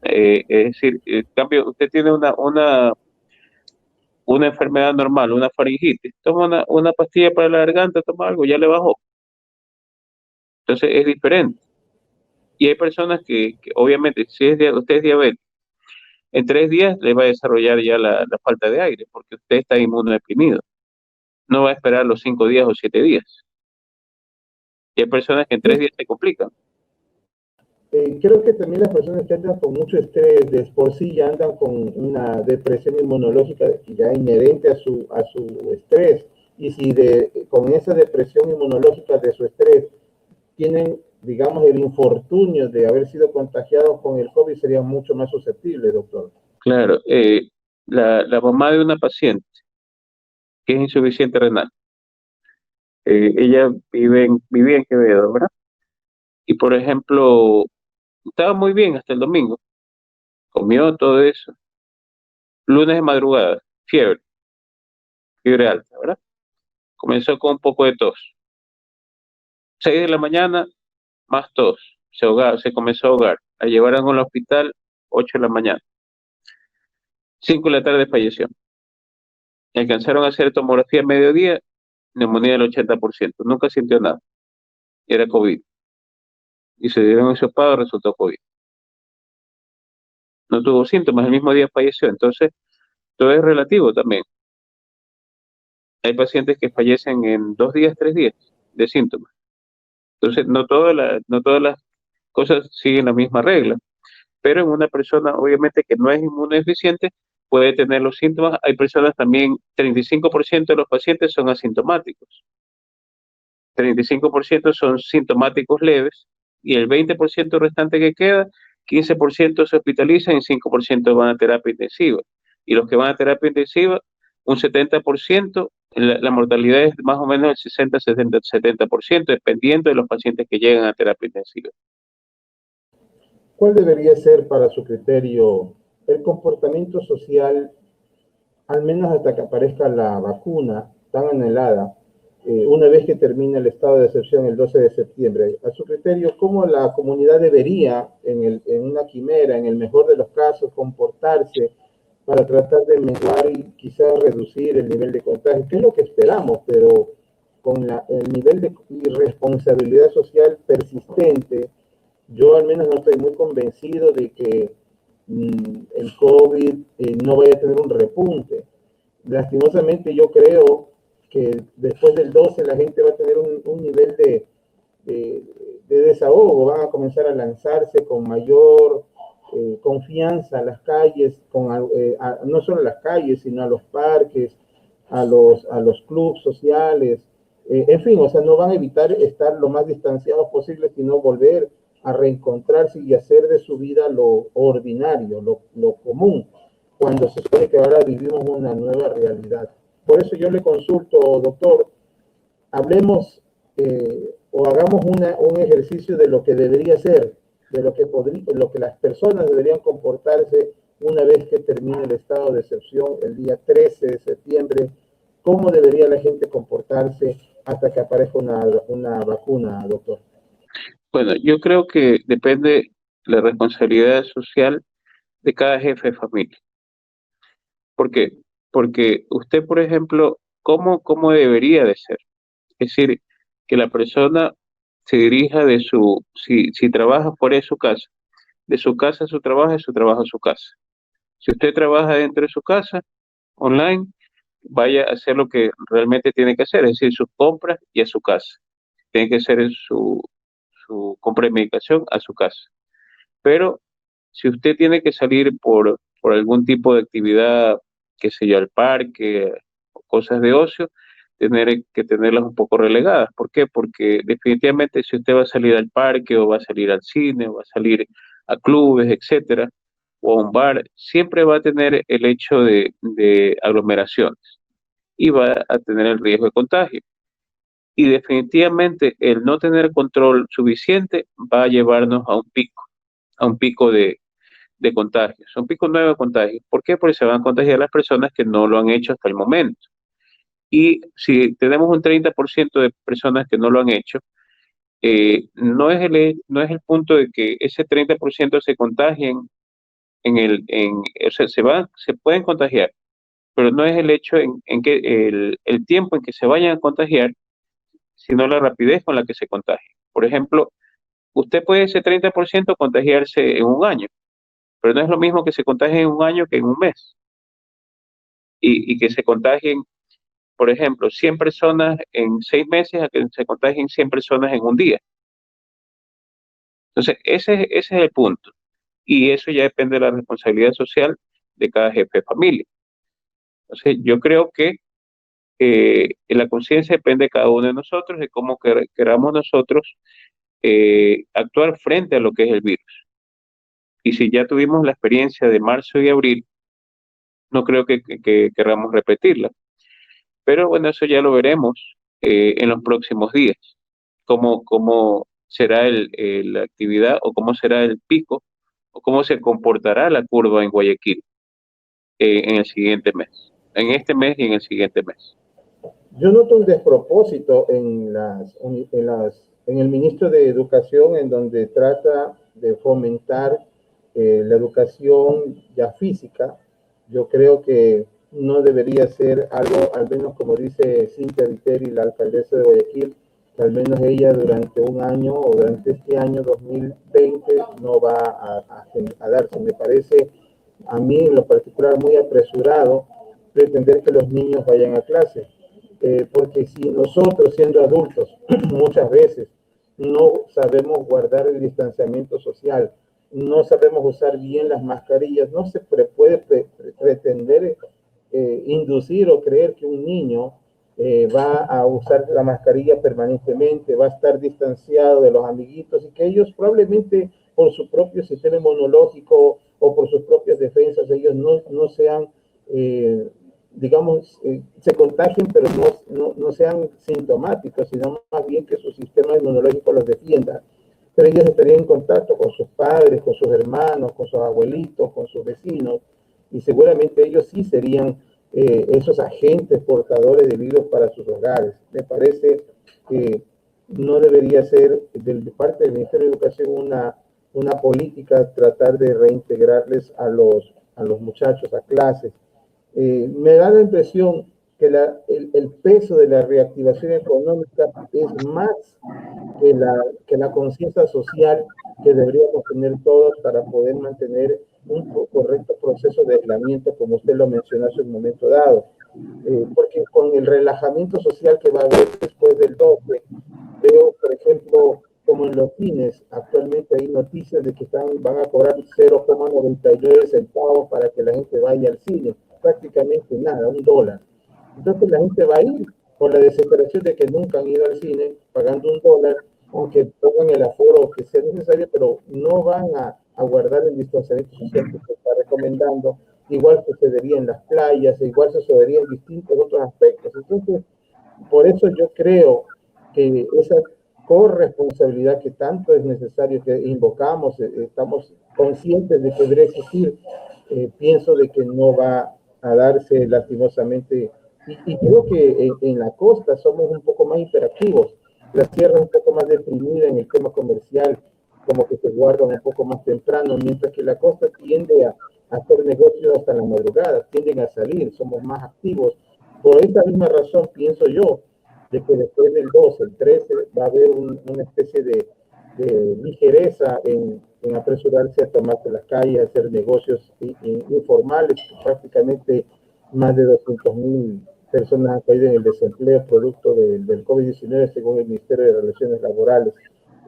Es decir, en cambio, usted tiene una enfermedad normal, una faringitis, toma una pastilla para la garganta, toma algo, ya le bajó. Entonces es diferente. Y hay personas que obviamente, si usted es diabético, en 3 días le va a desarrollar ya la falta de aire, porque usted está inmunodeprimido. No va a esperar los 5 días o 7 días. Y hay personas que en 3 días se complican. Creo que también las personas que andan con mucho estrés de por sí ya andan con una depresión inmunológica ya inherente a su estrés. Y si con esa depresión inmunológica de su estrés tienen, digamos, el infortunio de haber sido contagiados con el COVID, serían mucho más susceptibles, doctor. Claro, la mamá de una paciente que es insuficiente renal, ella vivía en Quevedo, ¿verdad? Y por ejemplo, estaba muy bien hasta el domingo, comió todo eso. Lunes de madrugada, fiebre alta, ¿verdad? Comenzó con un poco de tos. 6 de la mañana, más tos. Se comenzó a ahogar. La llevaron al hospital, 8 de la mañana. 5 de la tarde falleció. Alcanzaron a hacer tomografía a mediodía, neumonía del 80%. Nunca sintió nada. Era COVID. Y se dieron esos pagos, resultó COVID. No tuvo síntomas, el mismo día falleció. Entonces, todo es relativo también. Hay pacientes que fallecen en 2 días, 3 días de síntomas. Entonces, no todas las cosas siguen la misma regla. Pero en una persona, obviamente, que no es inmunodeficiente, puede tener los síntomas. Hay personas también, 35% de los pacientes son asintomáticos. 35% son sintomáticos leves y el 20% restante que queda, 15% se hospitalizan y 5% van a terapia intensiva. Y los que van a terapia intensiva, un 70%, la mortalidad es más o menos el 60, 70, 70%, dependiendo de los pacientes que llegan a terapia intensiva. ¿Cuál debería ser, para su criterio, el comportamiento social, al menos hasta que aparezca la vacuna tan anhelada, una vez que termine el estado de excepción el 12 de septiembre? A su criterio, ¿cómo la comunidad debería, en una quimera, en el mejor de los casos, comportarse para tratar de mejorar y quizás reducir el nivel de contagio? ¿Qué es lo que esperamos? Pero el nivel de irresponsabilidad social persistente, yo al menos no estoy muy convencido de que el COVID no vaya a tener un repunte. Lastimosamente yo creo que después del 12 la gente va a tener un nivel de, de desahogo, van a comenzar a lanzarse con mayor confianza a las calles, no solo a las calles, sino a los parques, a los clubes sociales, en fin, o sea, no van a evitar estar lo más distanciados posible, sino volver a reencontrarse y hacer de su vida lo ordinario, lo común, cuando se supone que ahora vivimos una nueva realidad. Por eso yo le consulto, doctor, hablemos o hagamos un ejercicio de lo que debería ser, de lo que las personas deberían comportarse una vez que termine el estado de excepción el día 13 de septiembre, cómo debería la gente comportarse hasta que aparezca una vacuna, doctor. Bueno, yo creo que depende la responsabilidad social de cada jefe de familia. ¿Por qué? Porque usted, por ejemplo, ¿cómo debería de ser? Es decir, que la persona se dirija si trabaja fuera de su casa a su trabajo, de su trabajo a su casa. Si usted trabaja dentro de su casa, online, vaya a hacer lo que realmente tiene que hacer, es decir, sus compras y a su casa. Tiene que hacer su compra de medicación a su casa. Pero si usted tiene que salir por algún tipo de actividad, qué sé yo, al parque o cosas de ocio, tener que tenerlas un poco relegadas. ¿Por qué? Porque definitivamente si usted va a salir al parque o va a salir al cine o va a salir a clubes, etcétera, o a un bar, siempre va a tener el hecho de aglomeraciones y va a tener el riesgo de contagio. Y definitivamente el no tener control suficiente va a llevarnos a un pico de contagios, un pico nuevo de contagios. ¿Por qué? Porque se van a contagiar las personas que no lo han hecho hasta el momento. Y si tenemos un 30% de personas que no lo han hecho, no es el punto de que ese 30% se contagien o sea, se pueden contagiar, pero no es el hecho en que el tiempo en que se vayan a contagiar, sino la rapidez con la que se contagian. Por ejemplo, usted puede ese 30% contagiarse en un año, pero no es lo mismo que se contagien en un año que en un mes. Y que se contagien, por ejemplo, 100 personas en 6 meses a que se contagien 100 personas en un día. Entonces, ese es el punto. Y eso ya depende de la responsabilidad social de cada jefe de familia. Entonces, yo creo que la conciencia depende de cada uno de nosotros, de cómo queramos nosotros actuar frente a lo que es el virus. Y si ya tuvimos la experiencia de marzo y abril, no creo que queramos repetirla. Pero bueno, eso ya lo veremos en los próximos días, cómo será la actividad o cómo será el pico o cómo se comportará la curva en Guayaquil en el siguiente mes, en este mes y en el siguiente mes. Yo noto un despropósito en el ministro de Educación, en donde trata de fomentar la educación ya física. Yo creo que no debería ser algo, al menos como dice Cintia Viteri, la alcaldesa de Guayaquil, que al menos ella durante un año o durante este año 2020 no va a darse. Me parece a mí en lo particular muy apresurado pretender que los niños vayan a clase, porque si nosotros siendo adultos muchas veces no sabemos guardar el distanciamiento social, no sabemos usar bien las mascarillas, no se puede pretender inducir o creer que un niño va a usar la mascarilla permanentemente, va a estar distanciado de los amiguitos y que ellos probablemente por su propio sistema inmunológico o por sus propias defensas, ellos no sean, digamos, se contagien, pero no sean sintomáticos, sino más bien que su sistema inmunológico los defienda. Pero ellos estarían en contacto con sus padres, con sus hermanos, con sus abuelitos, con sus vecinos, y seguramente ellos sí serían esos agentes portadores de virus para sus hogares. Me parece que no debería ser de parte del Ministerio de Educación una política tratar de reintegrarles a los muchachos a clases. Me da la impresión que el peso de la reactivación económica es más que la conciencia social que deberíamos tener todos para poder mantener un correcto proceso de aislamiento, como usted lo mencionó hace un momento dado. Porque con el relajamiento social que va a haber después del 12, veo, por ejemplo, como en los cines, actualmente hay noticias de que van a cobrar 0,99 centavos para que la gente vaya al cine, prácticamente nada, $1. Entonces la gente va a ir por la desesperación de que nunca han ido al cine, pagando $1, aunque pongan el aforo que sea necesario, pero no van a guardar el distanciamiento social que se está recomendando. Igual sucedería en las playas, igual sucedería en distintos otros aspectos. Entonces, por eso yo creo que esa corresponsabilidad que tanto es necesario que invocamos, estamos conscientes de que debería existir, pienso de que no va a darse lastimosamente. Y creo que en la costa somos un poco más interactivos, la sierra es un poco más deprimida en el tema comercial, como que se guardan un poco más temprano, mientras que la costa tiende a hacer negocios hasta la madrugada, tienden a salir, somos más activos. Por esa misma razón pienso yo de que después del 12, el 13, va a haber una especie de ligereza en apresurarse a tomarse las calles, a hacer negocios informales. Prácticamente más de 200.000 personas han caído en el desempleo producto del COVID-19, según el Ministerio de Relaciones Laborales.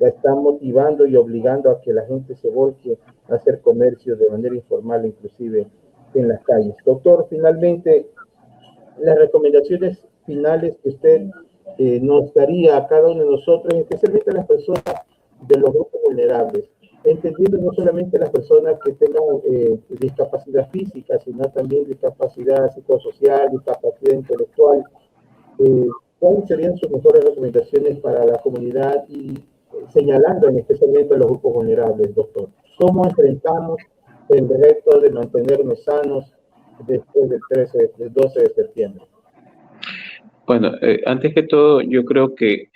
La están motivando y obligando a que la gente se volque a hacer comercio de manera informal, inclusive en las calles. Doctor, finalmente, las recomendaciones finales que usted nos daría a cada uno de nosotros, especialmente a las personas de los grupos vulnerables, entendiendo no solamente las personas que tengan discapacidad física, sino también discapacidad psicosocial, discapacidad intelectual. ¿Cuáles serían sus mejores recomendaciones para la comunidad y señalando especialmente a los grupos vulnerables, doctor? ¿Cómo enfrentamos el reto de mantenernos sanos después del 12 de septiembre? Bueno, antes que todo, yo creo que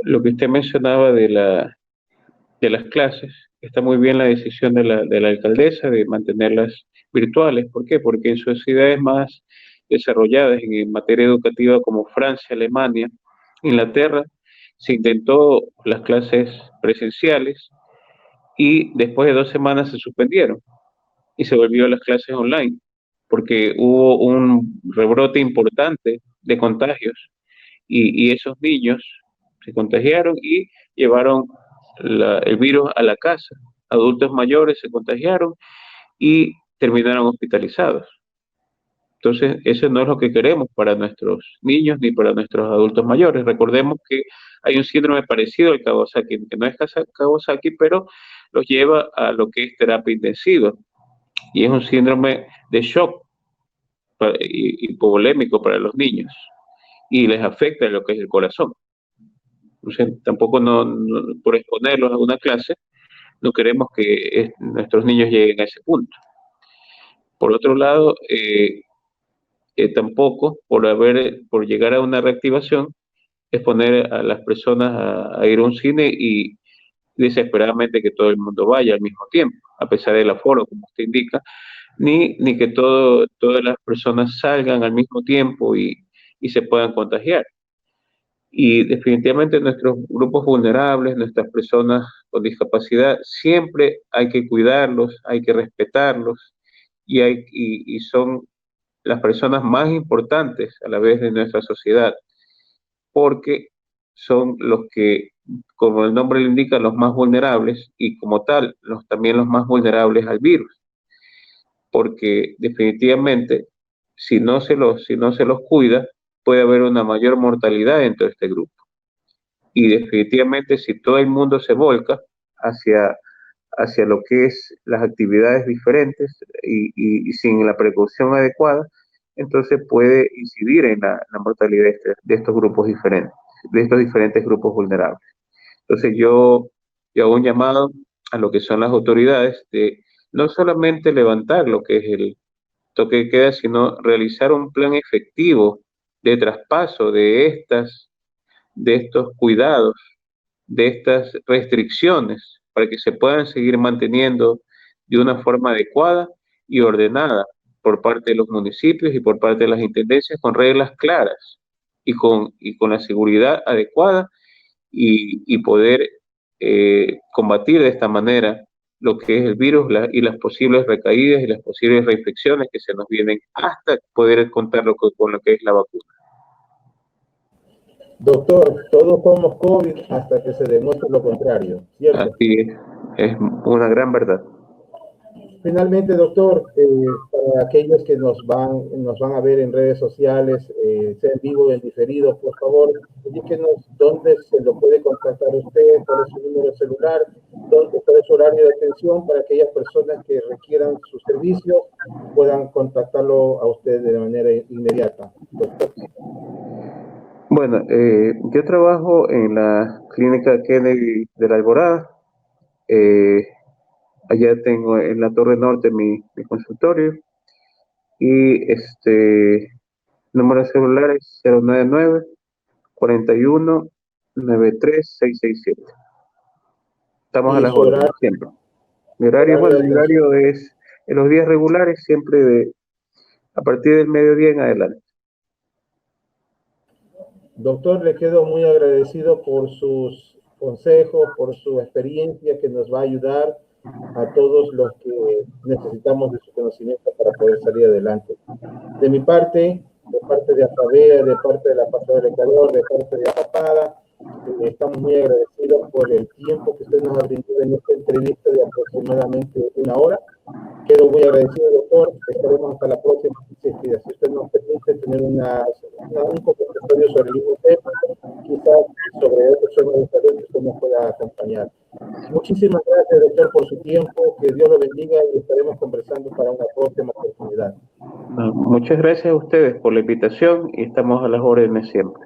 lo que usted mencionaba de las clases, está muy bien la decisión de la alcaldesa de mantenerlas virtuales. ¿Por qué? Porque en sociedades más desarrolladas en materia educativa como Francia, Alemania, Inglaterra, se intentó las clases presenciales y después de 2 semanas se suspendieron y se volvió a las clases online porque hubo un rebrote importante de contagios y esos niños se contagiaron y llevaron el virus a la casa. Adultos mayores se contagiaron y terminaron hospitalizados. Entonces, eso no es lo que queremos para nuestros niños ni para nuestros adultos mayores. Recordemos que hay un síndrome parecido al Kawasaki, que no es Kawasaki, pero los lleva a lo que es terapia intensiva. Y es un síndrome de shock hipovolémico para los niños y les afecta lo que es el corazón. Entonces, tampoco por exponerlos a una clase, no queremos que nuestros niños lleguen a ese punto. Por otro lado, tampoco por llegar a una reactivación, exponer a las personas a ir a un cine y desesperadamente que todo el mundo vaya al mismo tiempo, a pesar del aforo, como usted indica, ni que todas las personas salgan al mismo tiempo y se puedan contagiar. Y definitivamente nuestros grupos vulnerables, nuestras personas con discapacidad, siempre hay que cuidarlos, hay que respetarlos y son las personas más importantes a la vez de nuestra sociedad, porque son los que, como el nombre le indica, los más vulnerables y como tal, también los más vulnerables al virus, porque definitivamente si no se los cuida, puede haber una mayor mortalidad dentro de este grupo. Y definitivamente si todo el mundo se volca hacia lo que es las actividades diferentes y sin la precaución adecuada, entonces puede incidir en la mortalidad de estos grupos diferentes, de estos diferentes grupos vulnerables. Entonces yo hago un llamado a lo que son las autoridades de no solamente levantar lo que es el toque de queda, sino realizar un plan efectivo de traspaso de estos cuidados, de estas restricciones, para que se puedan seguir manteniendo de una forma adecuada y ordenada por parte de los municipios y por parte de las intendencias con reglas claras y con la seguridad adecuada y poder combatir de esta manera lo que es el virus y las posibles recaídas y las posibles reinfecciones que se nos vienen hasta poder contar con lo que es la vacuna. Doctor, todos somos COVID hasta que se demuestre lo contrario, ¿cierto? Así es una gran verdad. Finalmente, doctor, para aquellos que nos van a ver en redes sociales, sea en vivo o en diferido, por favor, indíquenos dónde se lo puede contactar usted, cuál es su número celular, cuál es su horario de atención para aquellas personas que requieran sus servicios puedan contactarlo a usted de manera inmediata. Doctor. Bueno, yo trabajo en la clínica Kennedy de la Alborada. Allá tengo en la Torre Norte mi consultorio y número celular es 099 41 93 667. Estamos a Y las su órdenes siempre. Mi horario de mi atención. horario es en los días regulares, siempre a partir del mediodía en adelante. Doctor, le quedo muy agradecido por sus consejos, por su experiencia que nos va a ayudar a todos los que necesitamos de su conocimiento para poder salir adelante. De mi parte, de parte de Afabea, de parte de la Pasada del Ecuador, de parte de Apapada, estamos muy agradecidos por el tiempo que usted nos ha brindado en esta entrevista de aproximadamente una hora. Quedo muy agradecido, doctor. Estaremos hasta la próxima. Si usted nos permite tener un conversatorio sobre el mismo tema, quizás sobre otros temas de salud que usted nos pueda acompañar. Muchísimas gracias, doctor, por su tiempo. Que Dios lo bendiga y estaremos conversando para una próxima oportunidad. Muchas gracias a ustedes por la invitación y estamos a las órdenes siempre.